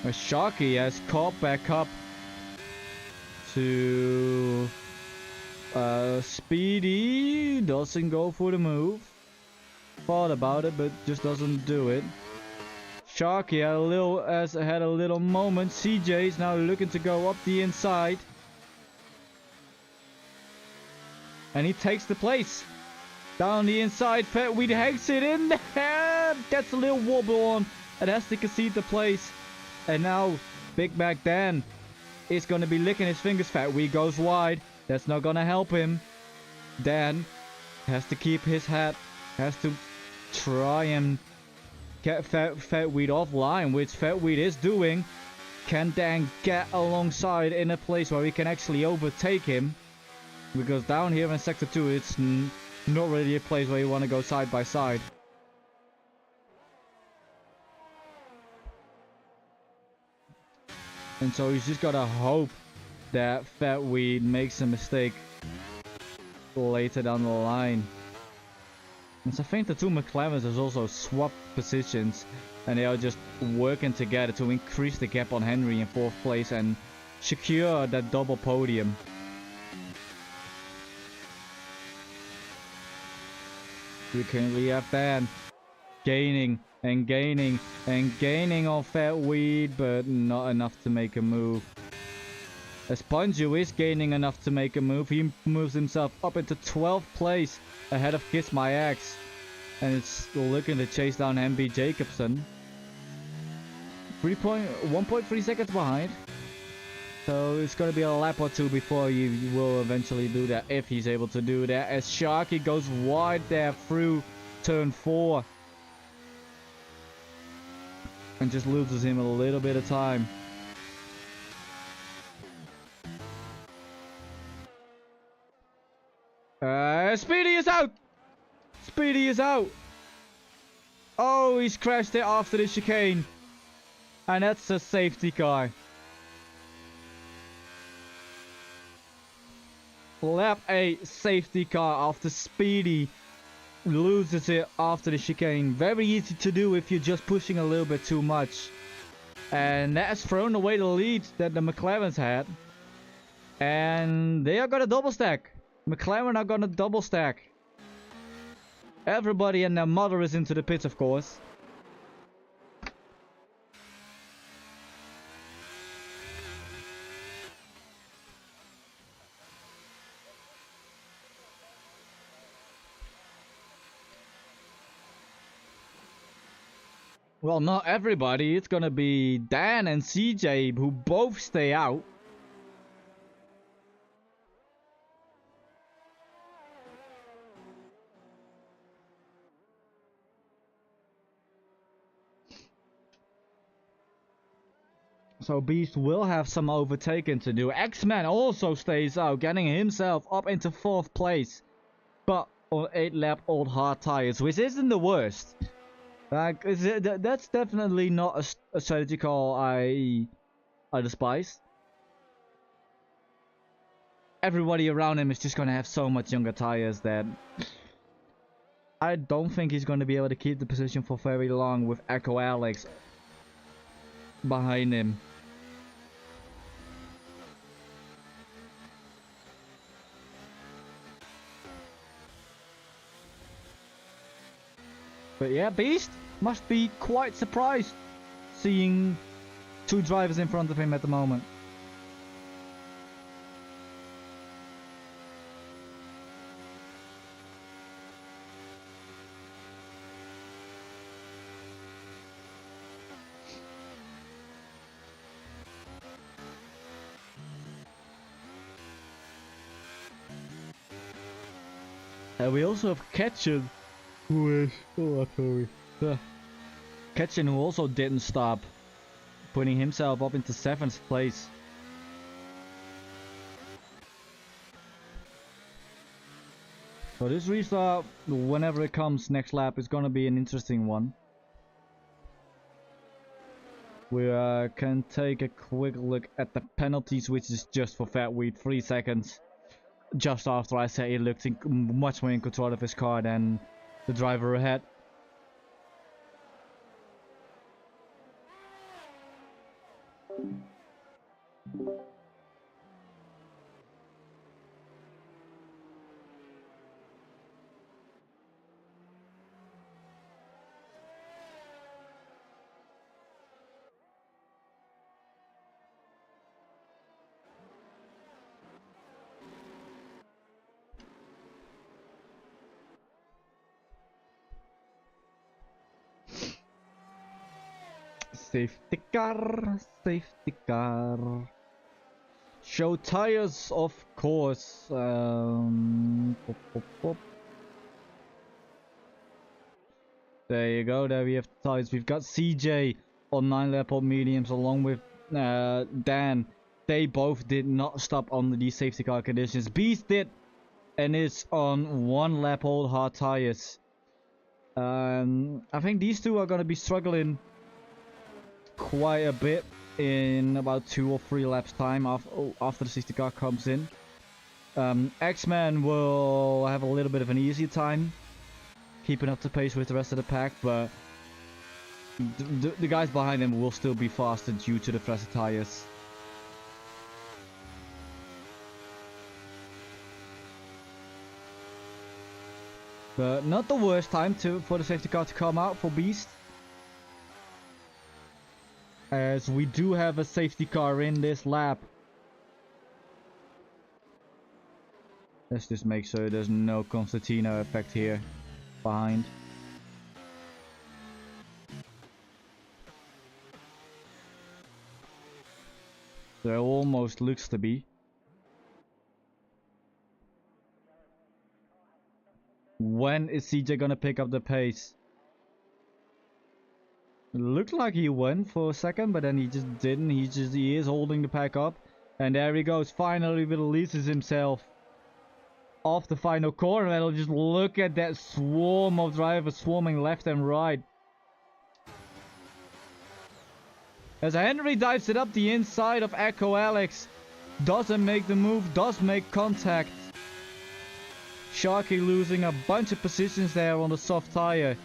Sharky has caught back up to Speedy. Doesn't go for the move. Thought about it, but just doesn't do it. Sharky had a little moment. CJ is now looking to go up the inside. And he takes the place. Down the inside, Fatweed hangs it in there. Gets a little wobble on and has to concede the place. And now Big Mac Dan is going to be licking his fingers. Fatweed goes wide. That's not going to help him. Dan has to keep his hat. Has to try and get Fatweed offline, which Fatweed is doing. Can Dan get alongside in a place where he can actually overtake him? Because down here in Sector 2, it's not really a place where you want to go side by side. And so he's just gotta hope that Fatweed makes a mistake later down the line. And so I think the two McLarens has also swapped positions, and they are just working together to increase the gap on Henry in 4th place and secure that double podium. We currently have Dan gaining and gaining and gaining on Fatweed, but not enough to make a move. As Panju is gaining enough to make a move, he moves himself up into 12th place ahead of Kiss My Ex. And it's looking to chase down MB Jacobson. 1.3 seconds behind. So it's going to be a lap or two before you will eventually do that, if he's able to do that. As Sharky goes wide there through turn 4. And just loses him a little bit of time. Speedy is out! Speedy is out! Oh, he's crashed it after the chicane. And that's a safety car. Lap 8 safety car after Speedy loses it after the chicane. Very easy to do if you're just pushing a little bit too much. And that's thrown away the lead that the McLarens had. And they are gonna double stack. McLaren are gonna double stack. Everybody and their mother is into the pits, of course. Well, not everybody. It's gonna be Dan and CJ who both stay out. So Beast will have some overtaking to do. X-Man also stays out, getting himself up into 4th place. But on 8 lap old hard tires, which isn't the worst. Like, that's definitely not a strategy call I despise. Everybody around him is just gonna have so much younger tires that I don't think he's gonna be able to keep the position for very long with Echo Alex behind him. But yeah, Beast must be quite surprised seeing 2 drivers in front of him at the moment. We also have Ketchen, who is... Oh, sorry. Ketchen, who also didn't stop, putting himself up into 7th place. So this restart, whenever it comes next lap, is gonna be an interesting one. We can take a quick look at the penalties, which is just for Fat Weed, 3 seconds. Just after I said he looked much more in control of his car than the driver ahead. Safety car, safety car. Show tires, of course. Pop, pop, pop. There you go, there we have tires. We've got CJ on 9 lap old mediums along with Dan. They both did not stop under these safety car conditions. Beast did, and it's on 1 lap old hard tires. I think these two are going to be struggling quite a bit in about 2 or 3 laps time after the safety car comes in. X-Man will have a little bit of an easier time keeping up the pace with the rest of the pack, but the guys behind him will still be faster due to the fresher tires. But not the worst time for the safety car to come out for Beast, as we do have a safety car in this lap. Let's just make sure there's no Constantino effect here behind. There almost looks to be. When is CJ gonna pick up the pace? It looked like he went for a second, but then he just didn't. He is holding the pack up. And there he goes. Finally releases himself off the final corner. And just look at that swarm of drivers swarming left and right. As Henry dives it up the inside of Echo Alex. Doesn't make the move, does make contact. Sharky losing a bunch of positions there on the soft tire.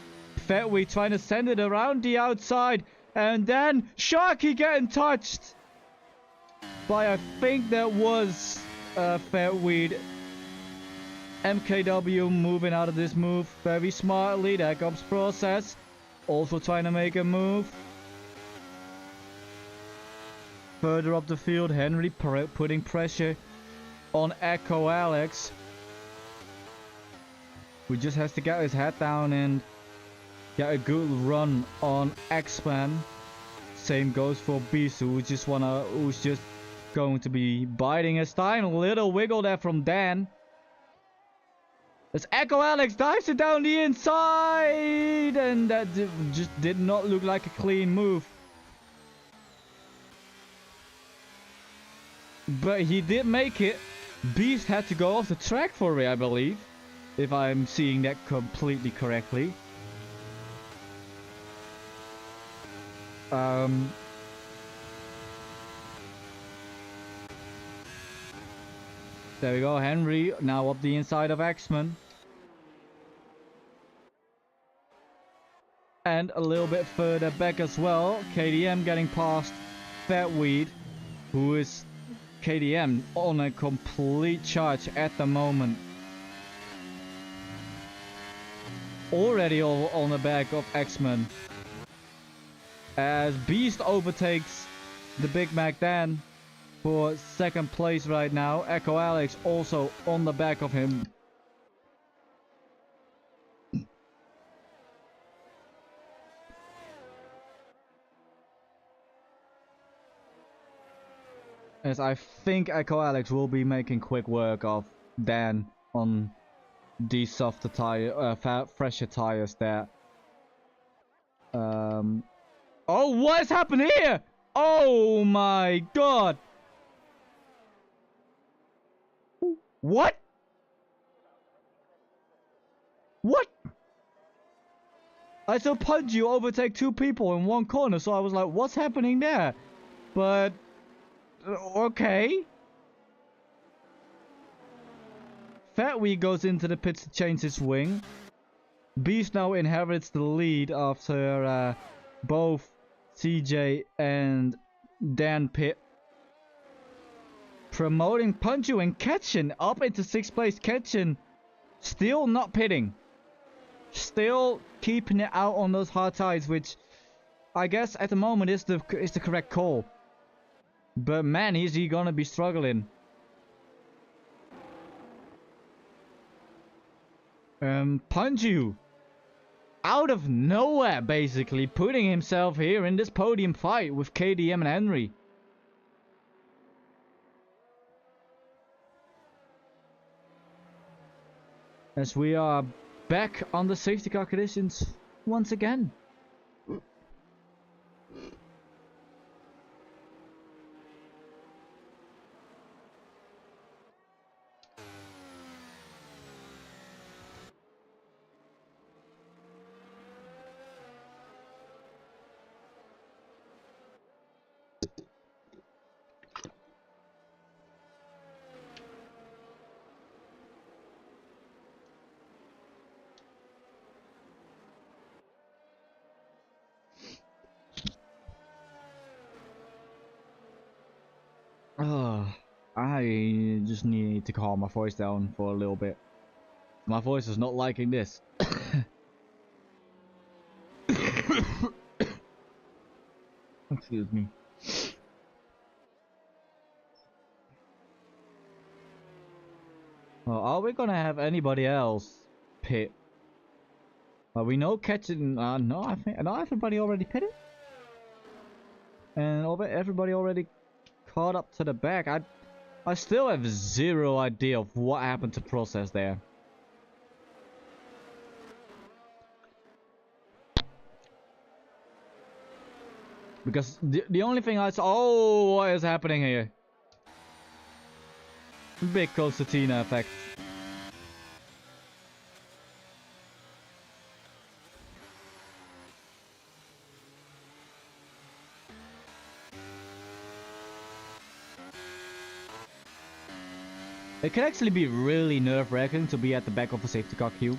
Fatweed trying to send it around the outside. And then Sharky getting touched by, I think that was Fatweed. MKW moving out of this move very smartly. There comes Process. Also trying to make a move. Further up the field, Henry putting pressure on Echo Alex. Who just has to get his head down and get a good run on X-Man. Same goes for Beast, who's just going to be biding his time. A little wiggle there from Dan. As Echo Alex dives it down the inside, and that just did not look like a clean move. But he did make it. Beast had to go off the track for it, I believe. If I'm seeing that completely correctly. There we go, Henry now up the inside of X-Men. And a little bit further back as well, KDM getting past Fatweed, who is KDM on a complete charge at the moment. Already on the back of X-Men. As Beast overtakes the Big Mac Dan for second place right now. Echo Alex also on the back of him. As I think Echo Alex will be making quick work of Dan on these softer tire, fresher tires there. Oh, what has happened here? Oh my god! What? What? I saw Punji overtake two people in one corner, so I was like, what's happening there? But okay. Fatweed goes into the pits to change his wing. Beast now inherits the lead after both CJ and Dan pit. Promoting Punju and Ketchen up into 6th place. Ketchen still not pitting. Still keeping it out on those hard tires, which I guess at the moment is the correct call. But man, is he gonna be struggling. Punju out of nowhere basically putting himself here in this podium fight with KDM and Henry. As we are back on the safety car conditions once again. I just need to calm my voice down for a little bit. My voice is not liking this. Excuse me. Well, are we gonna have anybody else pit? Well, we know Ketchen. No, I think not everybody already pitted, and everybody already caught up to the back. I still have zero idea of what happened to Process there. Because the only thing I saw... Oh, what is happening here? Big Concertina effect. It can actually be really nerve-wracking to be at the back of a safety car queue.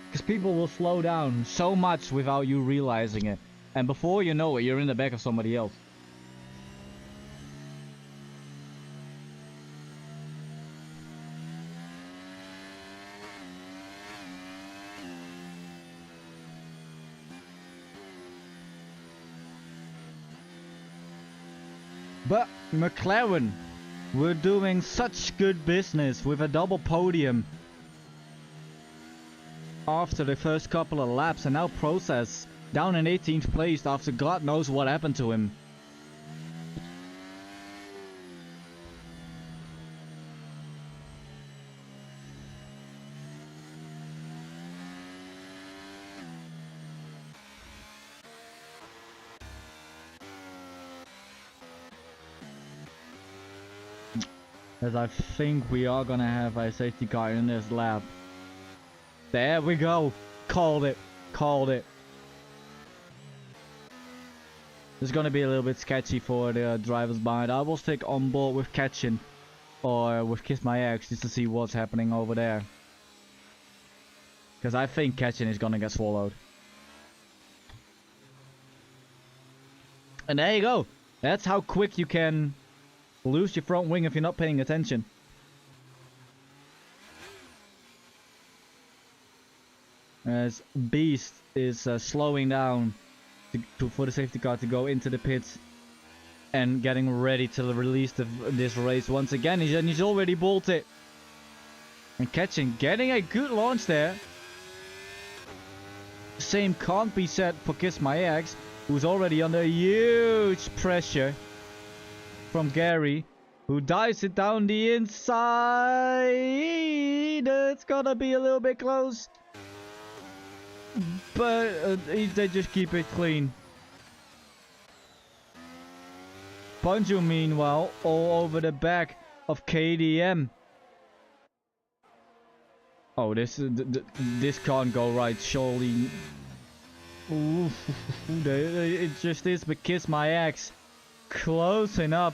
Because people will slow down so much without you realizing it. And before you know it, you're in the back of somebody else. But McLaren were doing such good business with a double podium after the first couple of laps, and now Process down in 18th place after God knows what happened to him. As I think we are gonna have a safety car in this lap. There we go. Called it. Called it. It's gonna be a little bit sketchy for the drivers behind. I will stick on board with Ketchin or with Kiss My Ex just to see what's happening over there. Because I think Ketchin is gonna get swallowed. And there you go. That's how quick you can lose your front wing if you're not paying attention. As Beast is slowing down for the safety car to go into the pits and getting ready to release this race once again. He's already bolted. And Ketchin getting a good launch there. Same can't be said for Kiss My Ex, who's already under huge pressure from Gary, who dives it down the inside. It's gonna be a little bit close, but they just keep it clean. Panju, meanwhile, all over the back of KDM. Oh, this can't go right, surely. Ooh, it just is, but Kiss My Ex closing up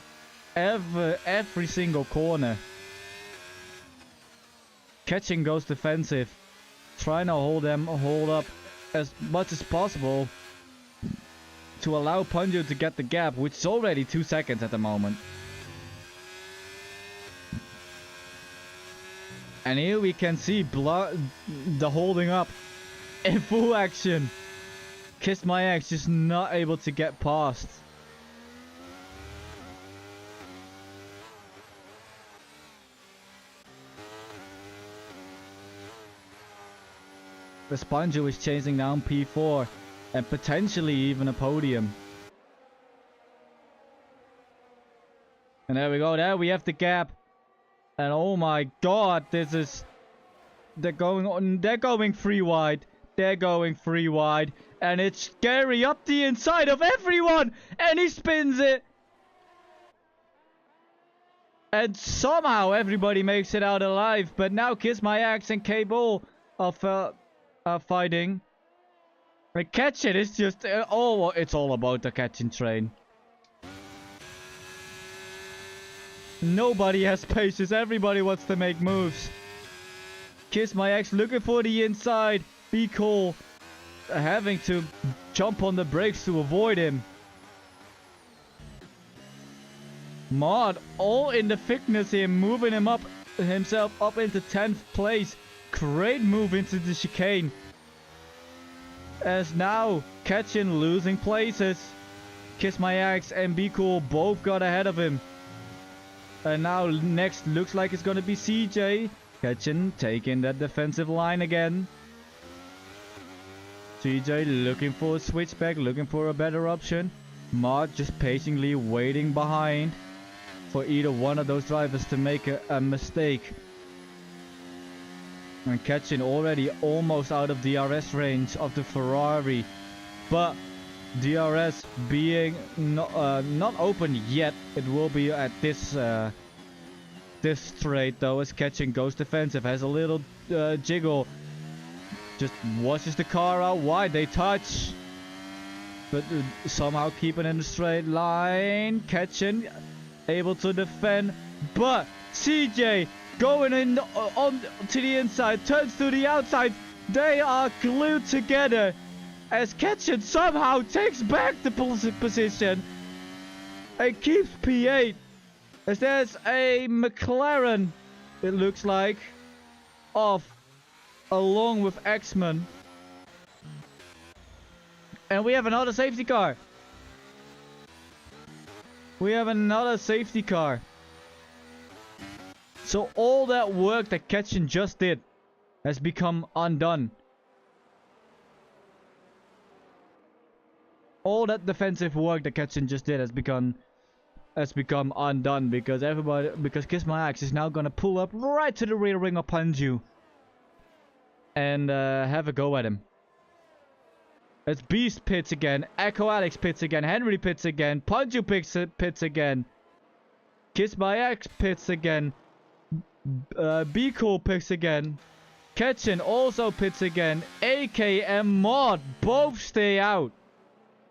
every single corner. Ketchin goes defensive, trying to hold up as much as possible to allow Panju to get the gap, which is already 2 seconds at the moment. And here we can see the holding up in full action. Kiss My Ex just not able to get past. Vespanju is chasing down P4 and potentially even a podium. And there we go. There we have the gap. And oh my god, they're going free wide. They're going free wide. And it's scary up the inside of everyone. And he spins it. And somehow everybody makes it out alive. But now Kiss My Ex and K-Ball are fighting. But Ketchin is just it's all about the Ketchin train. Nobody has patience. Everybody wants to make moves. Kiss My Ex looking for the inside. Be cool. Having to jump on the brakes to avoid him. Mod all in the thickness here, moving himself up into 10th place. Great move into the chicane. As now Ketchin losing places. Kiss My Ex and Be Cool both got ahead of him. And now next looks like it's gonna be CJ. Ketchin taking that defensive line again. CJ looking for a switchback, looking for a better option. Mod just patiently waiting behind for either one of those drivers to make a mistake. And Ketchin already almost out of DRS range of the Ferrari. But DRS being not open yet. It will be at this straight though, as Ketchin goes defensive, has a little jiggle. Just washes the car out wide. They touch. But somehow keeping in the straight line. Ketchin able to defend. But CJ going in on to the inside, turns to the outside. They are glued together as Kitchen somehow takes back the position and keeps P8. As there's a McLaren, it looks like, off along with X-Men. And we have another safety car. We have another safety car. So all that work that Ketchen just did has become undone. All that defensive work that Ketchen just did has become undone because Kiss My Axe is now gonna pull up right to the rear ring of Panju and have a go at him. It's Beast pits again, Echo Alex pits again, Henry pits again, Panju pits again, Kiss My Axe pits again, Be Cool pits again, Ketchen also pits again, AK and Mod both stay out,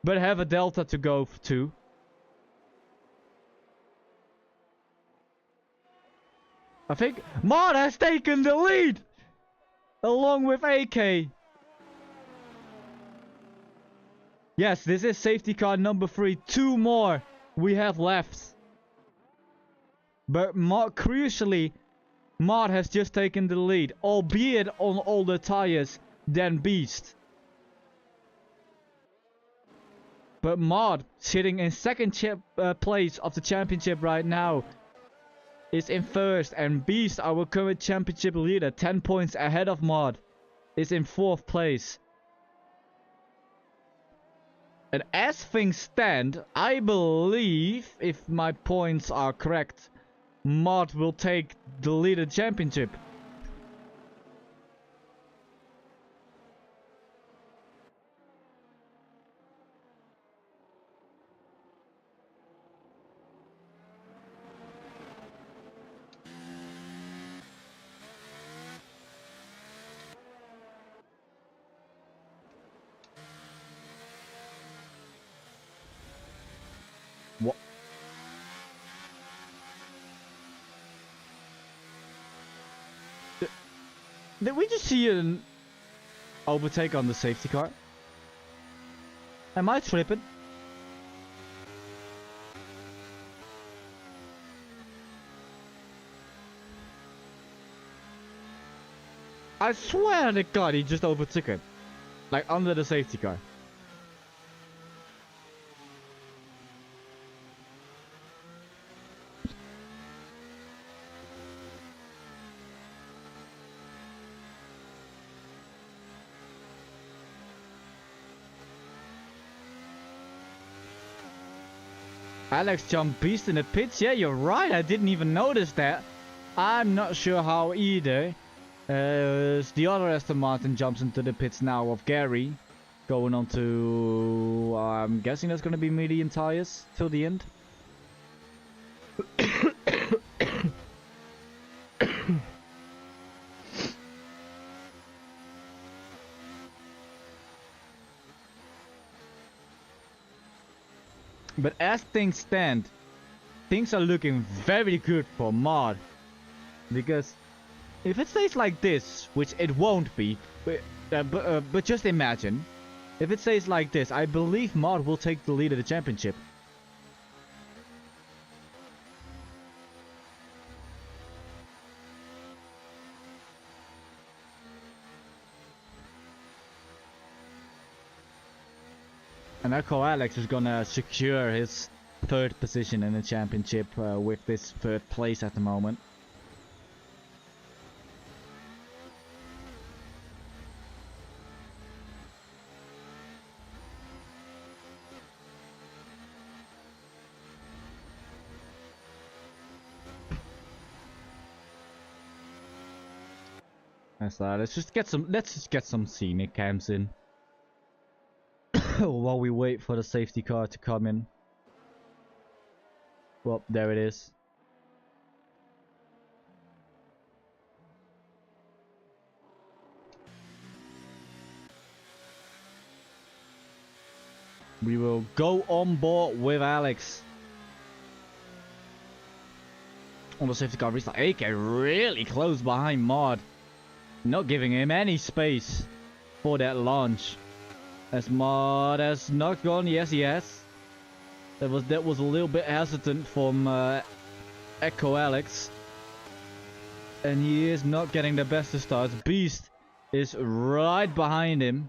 but have a Delta to go to. I think Mod has taken the lead along with AK. Yes, this is safety car number 3. 2 more we have left. But crucially, Mod has just taken the lead, albeit on older tires than Beast. But Mod, sitting in second place of the championship right now, is in first, and Beast, our current championship leader, 10 points ahead of Mod, is in 4th place. And as things stand, I believe, if my points are correct, Mod will take the leader championship. What? Did we just see an overtake on the safety car? Am I tripping? I swear to God he just overtook it. Like under the safety car. Alex jumped Beast in the pits. Yeah, you're right. I didn't even notice that. I'm not sure how either. The other Aston Martin jumps into the pits now of Gary. Going on to... I'm guessing that's going to be medium tires till the end. But as things stand, things are looking very good for Mod. Because if it stays like this, which it won't be, but just imagine. If it stays like this, I believe Mod will take the lead of the championship. And Echo Alex is gonna secure his 3rd position in the championship with this 3rd place at the moment. Let's just get some scenic cams in. While we wait for the safety car to come in. Well, there it is. We will go on board with Alex. on the safety car restart. AK really close behind Mod. Not giving him any space for that launch. As Mod has not gone. Yes, he has. That was a little bit hesitant from Echo Alex. And he is not getting the best of starts. Beast is right behind him.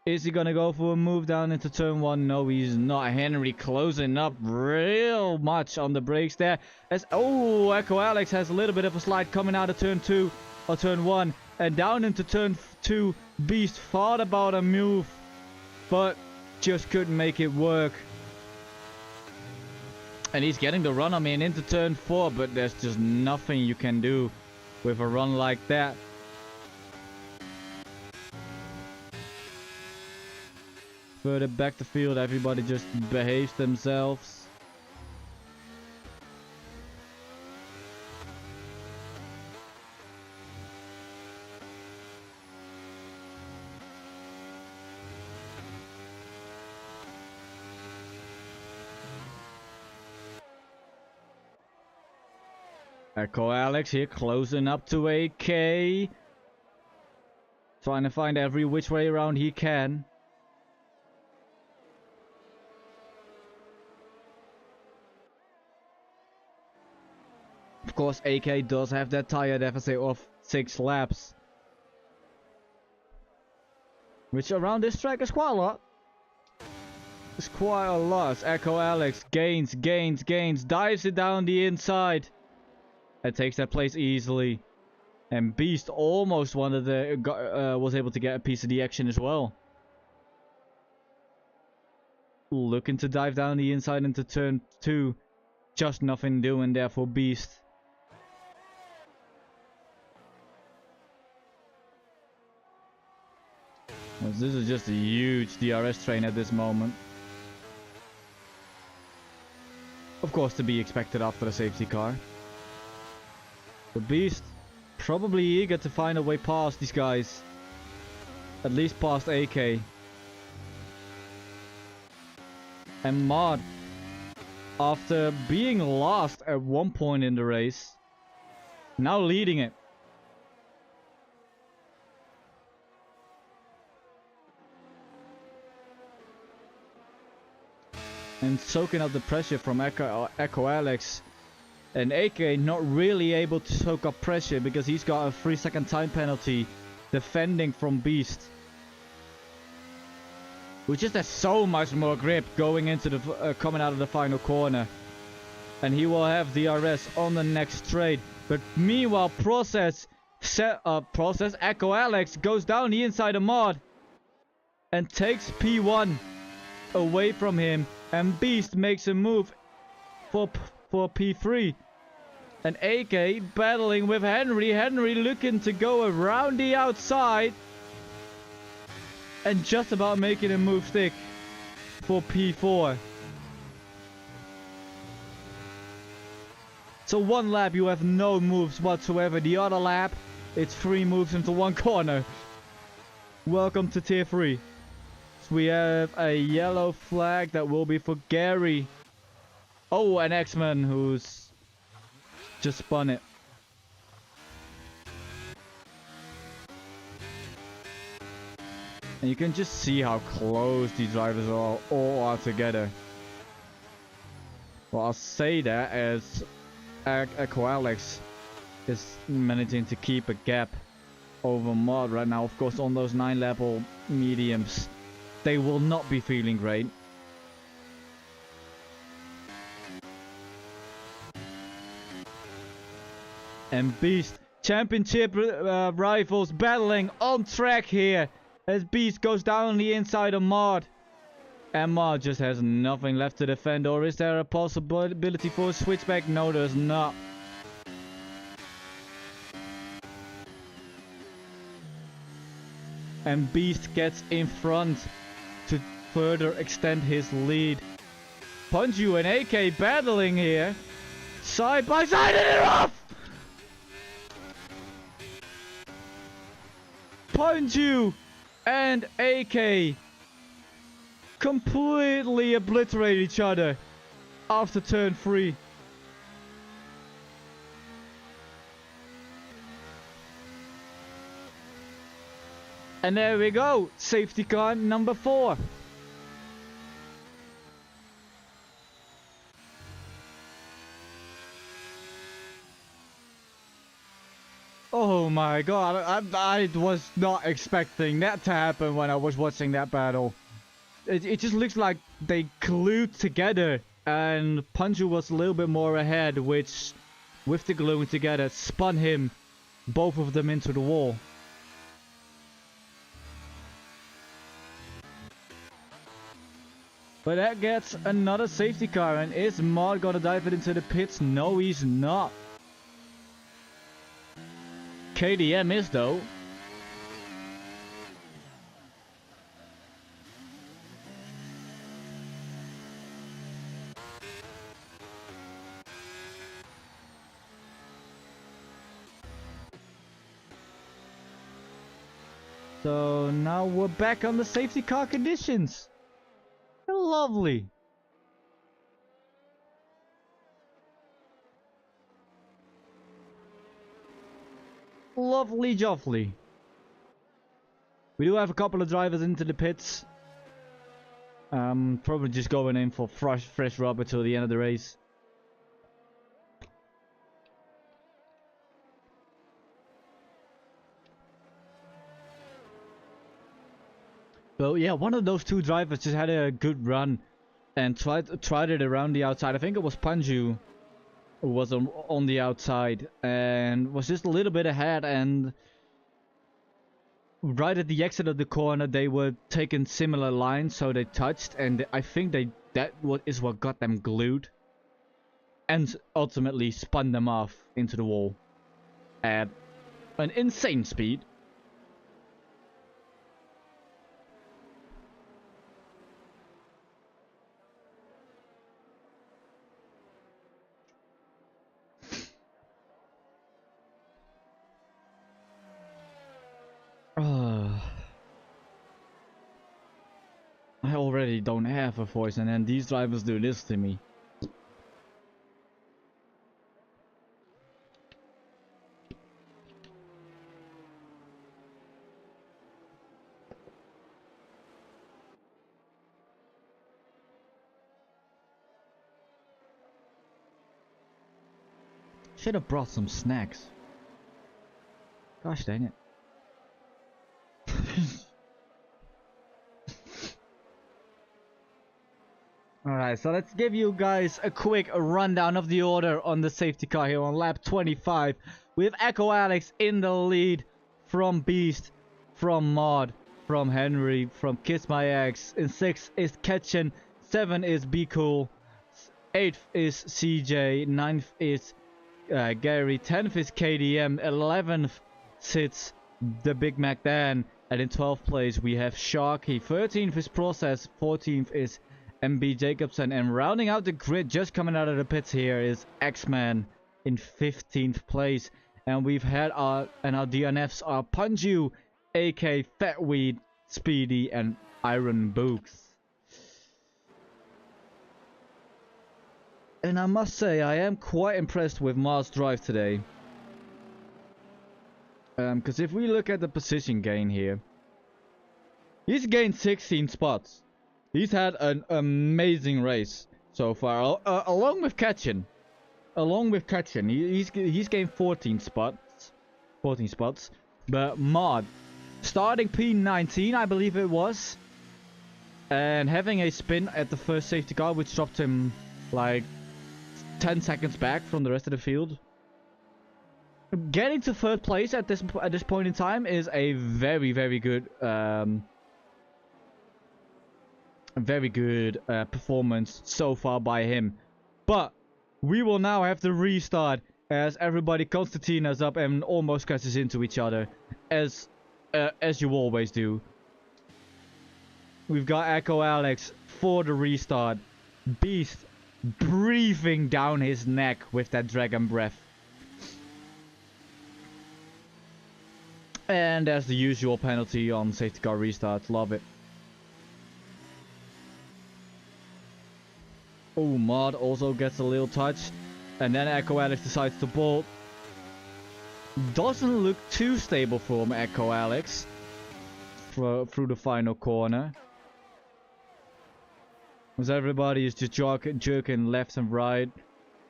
Is he gonna go for a move down into turn 1? No, he's not. Henry closing up real much on the brakes there. As Echo Alex has a little bit of a slide coming out of turn 2 or turn 1 and down into turn 2. Beast thought about a move, but just couldn't make it work. And he's getting the run, I mean, into turn 4, but there's just nothing you can do with a run like that. Further back the field, everybody just behaves themselves. Echo Alex here closing up to AK. Trying to find every which way around he can. Of course, AK does have that tire deficit of 6 laps. Which around this track is quite a lot. It's quite a lot. Echo Alex gains, dives it down the inside. And takes that place easily. And Beast almost was able to get a piece of the action as well. Looking to dive down the inside into turn 2. Just nothing doing there for Beast. This is just a huge DRS train at this moment. Of course, to be expected after the safety car. The Beast probably eager to find a way past these guys. At least past AK. And Mod, after being lost at one point in the race, now leading it. And soaking up the pressure from Echo Alex. And AK not really able to soak up pressure because he's got a 3-second time penalty defending from Beast. Who just has so much more grip going into the coming out of the final corner. And he will have DRS on the next straight. But meanwhile, Echo Alex goes down the inside of Mod and takes P1 away from him. And Beast makes a move for P3. And AK battling with Henry. Henry looking to go around the outside. And just about making a move stick for P4. So one lap you have no moves whatsoever. The other lap it's 3 moves into 1 corner. Welcome to tier 3. So we have a yellow flag that will be for Gary. Oh, an X-Man who's just spun it. And you can just see how close these drivers all are together. Well, I'll say that as Echo Alex is managing to keep a gap over Mod right now. Of course, on those 9-level mediums, they will not be feeling great. And Beast, championship rivals battling on track here. As Beast goes down the inside of Mod. And Mod just has nothing left to defend. Or is there a possibility for a switchback? No, there's not. And Beast gets in front to further extend his lead. Punju and AK battling here. Side by side, and they're off! Punju and AK completely obliterate each other after turn 3. And there we go. Safety car number 4. Oh my god, I was not expecting that to happen when I was watching that battle. It just looks like they glued together, and Panju was a little bit more ahead, which, with the gluing together, spun him, both of them, into the wall. But that gets another safety car, and is Mod gonna dive it into the pits? No, he's not. KDM is though. So now we're back on the safety car conditions. Lovely. Lovely joffly. We do have a couple of drivers into the pits. Probably just going in for fresh rubber till the end of the race. But yeah, one of those two drivers just had a good run and tried it around the outside. I think it was Panju who was on the outside and was just a little bit ahead, and right at the exit of the corner they were taking similar lines, so they touched, and I think that is what got them glued and ultimately spun them off into the wall at an insane speed. I already don't have a voice, and then these drivers do this to me. Should have brought some snacks. Gosh dang it. Alright, so let's give you guys a quick rundown of the order on the safety car here on lap 25. We have Echo Alex in the lead, from Beast, from Mod, from Henry, from Kiss My Ex. In 6th is Ketchen, 7 is Be Cool, 8th is CJ, 9th is Gary, 10th is KDM, 11th sits the Big Mac Dan, and in 12th place we have Sharky, 13th is Process, 14th is MB Jacobson, and rounding out the grid just coming out of the pits here is X-Man in 15th place. And we've had our DNFs are Panju, AK, Fatweed, Speedy, and Iron Books. And I must say, I am quite impressed with Mars' drive today. Because if we look at the position gain here, he's gained 16 spots. He's had an amazing race so far, along with Ketchen. He's gained 14 spots. But Mod, starting P19, I believe it was, and having a spin at the first safety car, which dropped him like 10 seconds back from the rest of the field. Getting to 3rd place at this point in time is a very good performance so far by him. But we will now have to restart as everybody concertinas up and almost crashes into each other, as you always do. We've got Echo Alex for the restart. Beast breathing down his neck with that dragon breath. And there's the usual penalty on safety car restarts. Love it. Oh, Mod also gets a little touch. And then Echo Alex decides to bolt. Doesn't look too stable from Echo Alex. through the final corner. As everybody is just jerking left and right.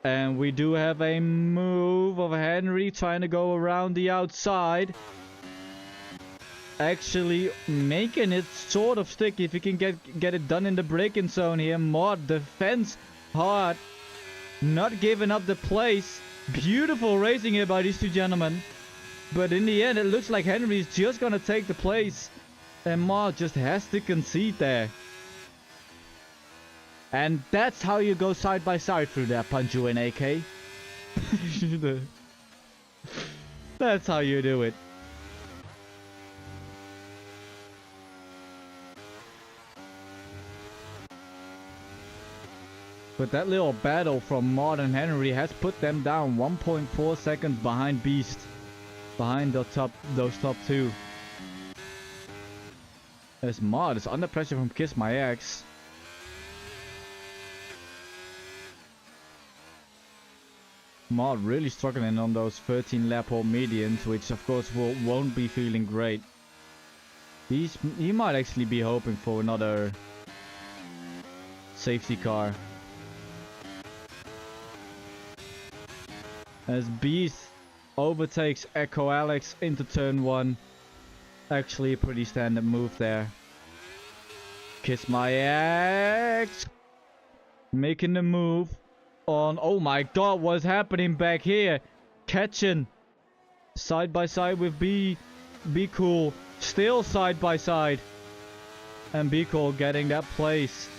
And we do have a move of Henry trying to go around the outside. Actually making it sort of sticky if he can get it done in the braking zone here. Mod defends hard. Not giving up the place. Beautiful racing here by these two gentlemen. But in the end it looks like Henry's just gonna take the place. And Mod just has to concede there. And that's how you go side by side through that, Panju and AK. That's how you do it. But that little battle from Mod and Henry has put them down 1.4 seconds behind Beast. Behind those top two. As Mod is under pressure from Kiss My Ex. Mod really struggling on those 13 lap hold medians, which of course won't be feeling great. He might actually be hoping for another safety car. As Beast overtakes Echo Alex into turn 1. Actually a pretty standard move there. Kiss My Ex. Making the move. Oh my god, what's happening back here? Catching side by side with Be Cool. Still side by side. And Be Cool getting that place.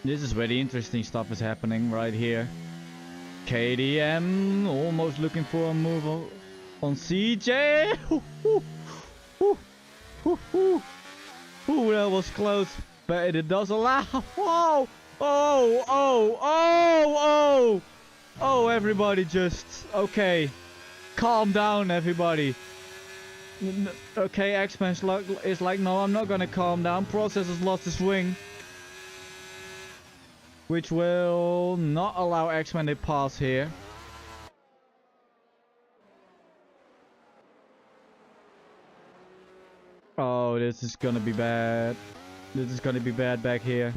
This is where the interesting stuff is happening right here. KDM almost looking for a move on CJ. Ooh, that was close, but it does allow. Whoa! Oh, everybody just... Okay. Calm down, everybody. Okay, X-Men is like, no, I'm not gonna calm down. Process has lost his wing. Which will not allow X-Men to pass here. Oh, this is gonna be bad. This is gonna be bad back here.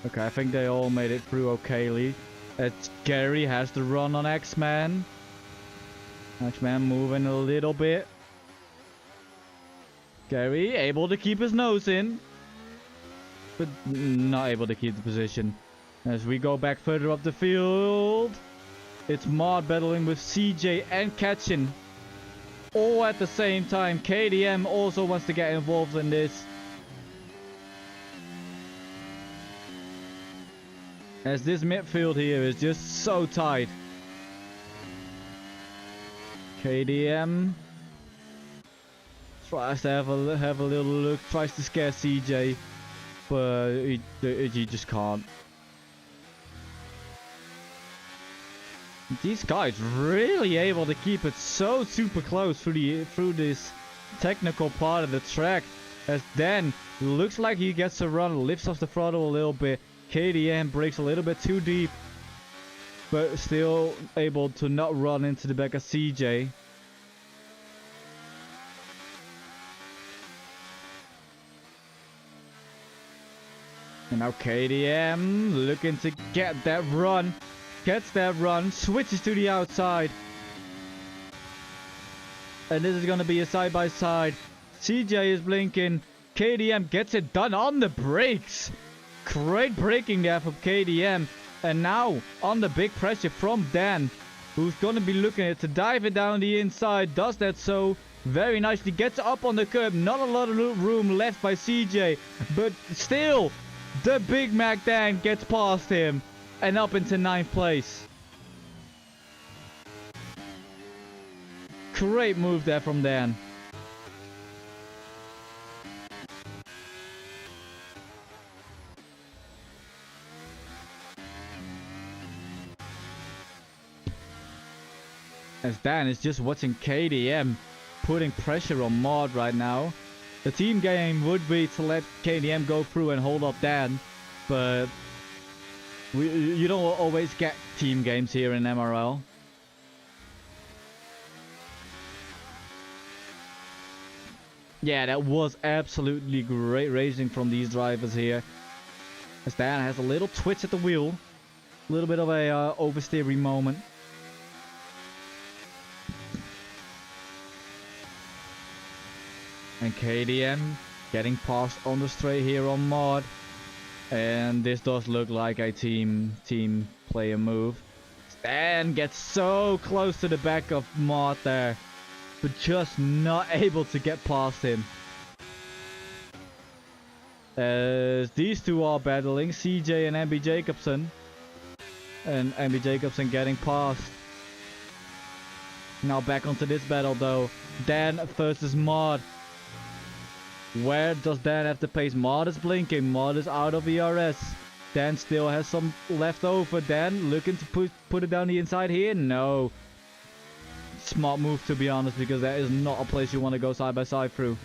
Okay, I think they all made it through okayly. Gary has the run on X-Man. X-Man moving a little bit. Gary able to keep his nose in. But not able to keep the position. As we go back further up the field. It's Mod battling with CJ and Catchin. All at the same time. KDM also wants to get involved in this. As this midfield here is just so tight. KDM tries to have a little look. Tries to scare CJ. But he just can't. These guys really able to keep it so super close through this technical part of the track. As Dan looks like he gets a run, lifts off the throttle a little bit. KDM breaks a little bit too deep, but still able to not run into the back of CJ. And now KDM looking to get that run. Gets that run, switches to the outside. And this is going to be a side-by-side. CJ is blinking. KDM gets it done on the brakes. Great braking there from KDM. And now on the big pressure from Dan, who's going to be looking to dive it down the inside. Does that so very nicely. Gets up on the curb. Not a lot of room left by CJ. But still, the Big Mac Dan gets past him. And up into 9th place. Great move there from Dan. As Dan is just watching KDM putting pressure on Mod right now. The team game would be to let KDM go through and hold up Dan. But You don't always get team games here in MRL. Yeah, that was absolutely great racing from these drivers here. As Dan has a little twitch at the wheel. A little bit of a oversteering moment. And KDM getting past on the straight here on Mod. And this does look like a team player move. Stan gets so close to the back of Mod there, but just not able to get past him. As these two are battling, CJ and MB Jacobson. And MB Jacobson getting past. Now back onto this battle though. Dan versus Mod. Where does Dan have the pace? Mod is blinking. Mod is out of ERS. Dan still has some left over. Dan looking to put it down the inside here. No. Smart move, to be honest, because that is not a place you want to go side by side through.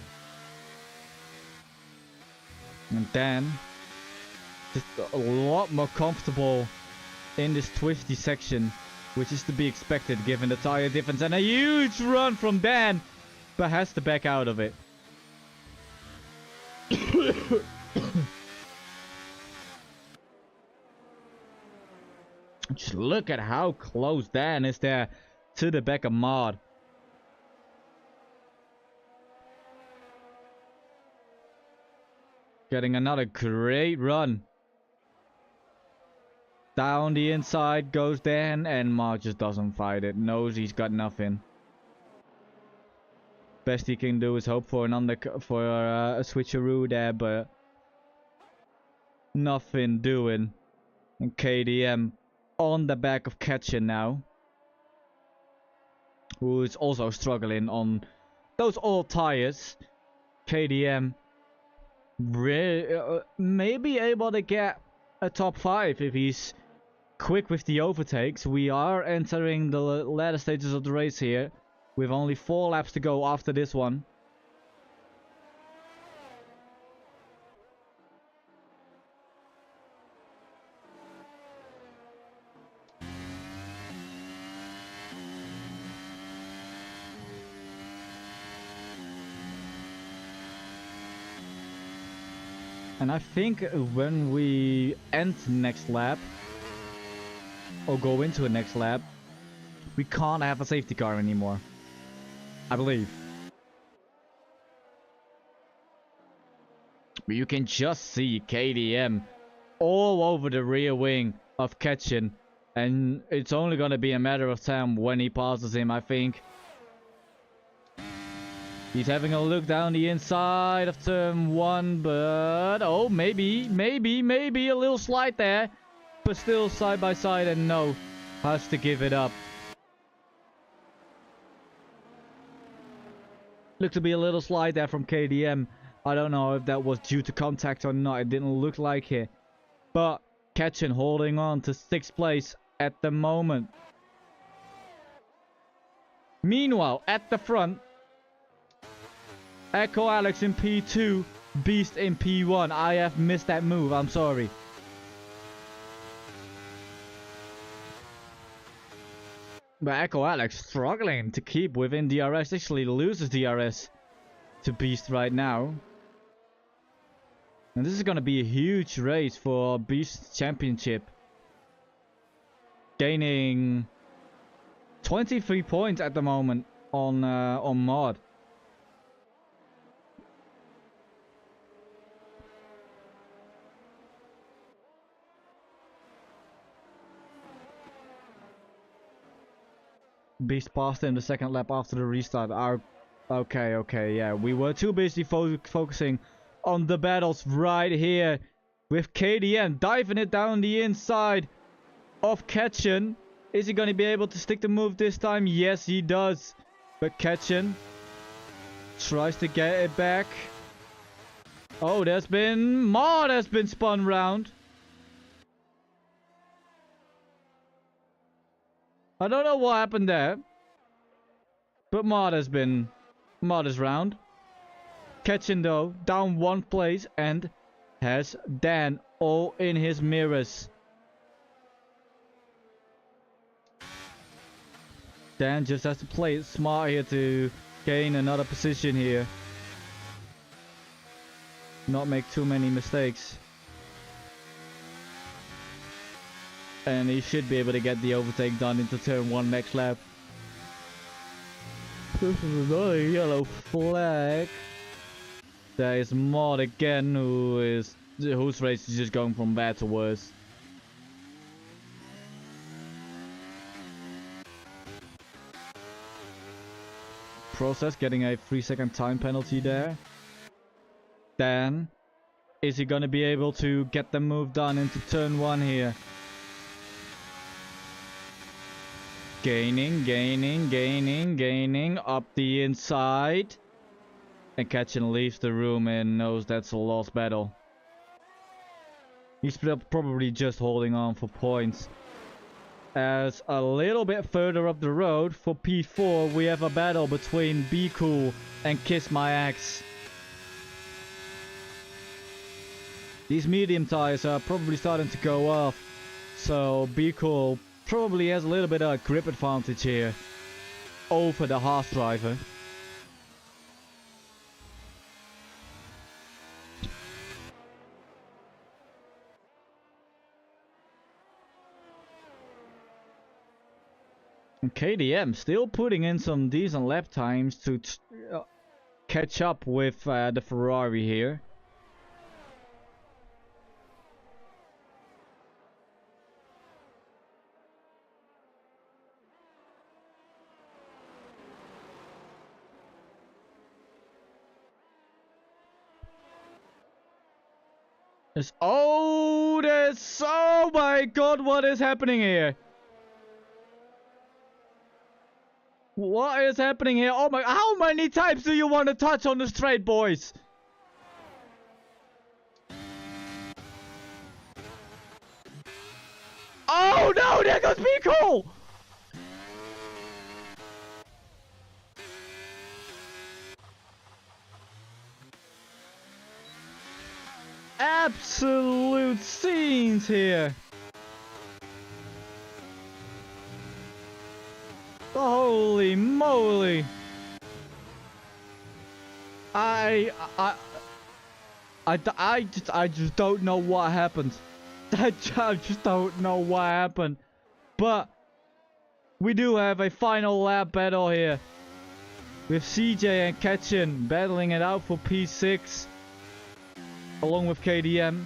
And Dan just a lot more comfortable in this twisty section, which is to be expected given the tire difference. And a huge run from Dan, but has to back out of it. Just look at how close Dan is there to the back of Mod. Getting another great run. Down the inside goes Dan, and Mod just doesn't fight it. Knows he's got nothing. Best he can do is hope for a switcheroo there, but nothing doing. And KDM on the back of Ketchen now, who is also struggling on those old tires. KDM may be able to get a top 5 if he's quick with the overtakes. We are entering the latter stages of the race here, with only 4 laps to go after this one. And I think when we end next lap, or go into a next lap, we can't have a safety car anymore, I believe. But you can just see KDM all over the rear wing of Ketchen, and it's only gonna be a matter of time when he passes him, I think. He's having a look down the inside of turn 1, but oh, maybe a little slide there, but still side by side, and no, has to give it up. Looked to be a little slide there from KDM. I don't know if that was due to contact or not. It didn't look like it. But Ketchen holding on to 6th place at the moment. Meanwhile, at the front, Echo Alex in P2, Beast in P1. I have missed that move, I'm sorry. But Echo Alex struggling to keep within DRS. Actually loses DRS to Beast right now. And this is going to be a huge race for Beast Championship. Gaining 23 points at the moment on Mod. Beast passed in the 2nd lap after the restart. Okay, yeah. We were too busy focusing on the battles right here with KDM diving it down the inside of Ketchen. Is he going to be able to stick the move this time? Yes, he does. But Ketchen tries to get it back. Oh, Mod has been spun round. I don't know what happened there, but Mod is round. Ketchen though, down 1 place and has Dan all in his mirrors. Dan just has to play it smart here to gain another position here. Not make too many mistakes. And he should be able to get the overtake done into turn 1 next lap. This is another yellow flag. There is Mod again, whose race is just going from bad to worse. Process getting a 3-second time penalty there. Dan, is he gonna be able to get the move done into turn 1 here? Gaining up the inside. And Ketchen leaves the room and knows that's a lost battle. He's probably just holding on for points. As a little bit further up the road for P4, we have a battle between Be Cool and Kiss My Axe. These medium tires are probably starting to go off, so Be Cool probably has a little bit of a grip advantage here over the Haas driver. And KDM still putting in some decent lap times to catch up with the Ferrari here. Oh my god, what is happening here? What is happening here? Oh my, how many times do you want to touch on the straight, boys? Oh no, there goes Be Cool! Absolute scenes here. Holy moly. I just don't know what happened. I just don't know what happened. But we do have a final lap battle here with CJ and Ketchen battling it out for P6 along with KDM.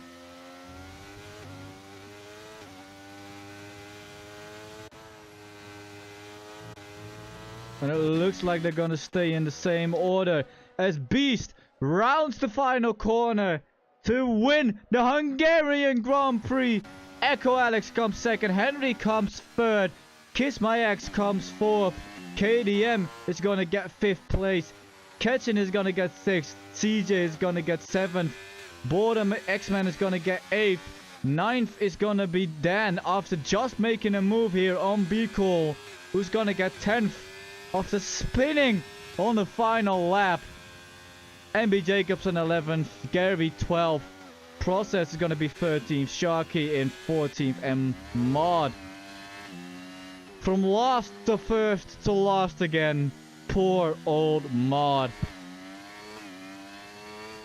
And it looks like they're gonna stay in the same order as Beast rounds the final corner to win the Hungarian Grand Prix. Echo Alex comes second, Henry comes third, Kiss My Axe comes fourth, KDM is gonna get 5th place, Ketchen is gonna get 6th, CJ is gonna get 7th, Boredom X-Man is gonna get 8th, 9th is gonna be Dan after just making a move here on Be Cool, who's gonna get 10th. After spinning on the final lap. MB Jacobson 11th, Gary 12th, Process is going to be 13th, Sharky in 14th, and Mod from last to first to last again. Poor old Mod.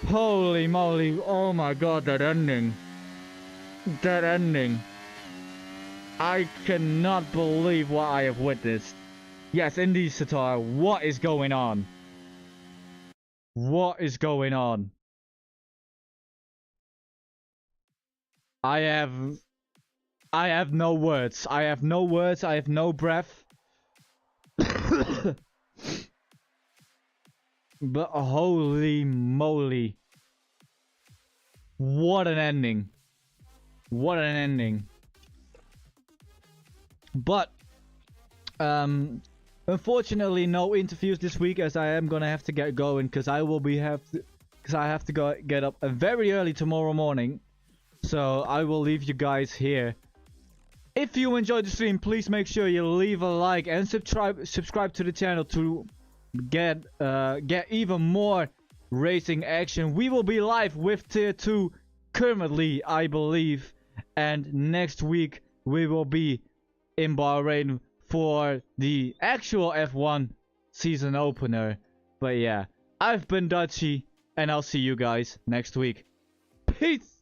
Holy moly, oh my god, that ending. That ending. I cannot believe what I have witnessed. Yes, indeed, Satar. What is going on? What is going on? I have no words. I have no words. I have no breath. But holy moly. What an ending. What an ending. But unfortunately, no interviews this week, as I am gonna have to get going, because I have to go get up very early tomorrow morning. So I will leave you guys here. If you enjoyed the stream, please make sure you leave a like and subscribe to the channel to get even more racing action. We will be live with Tier 2 currently, I believe, and next week we will be in Bahrain for the actual F1 season opener. But yeah, I've been Dutchy, and I'll see you guys next week. Peace!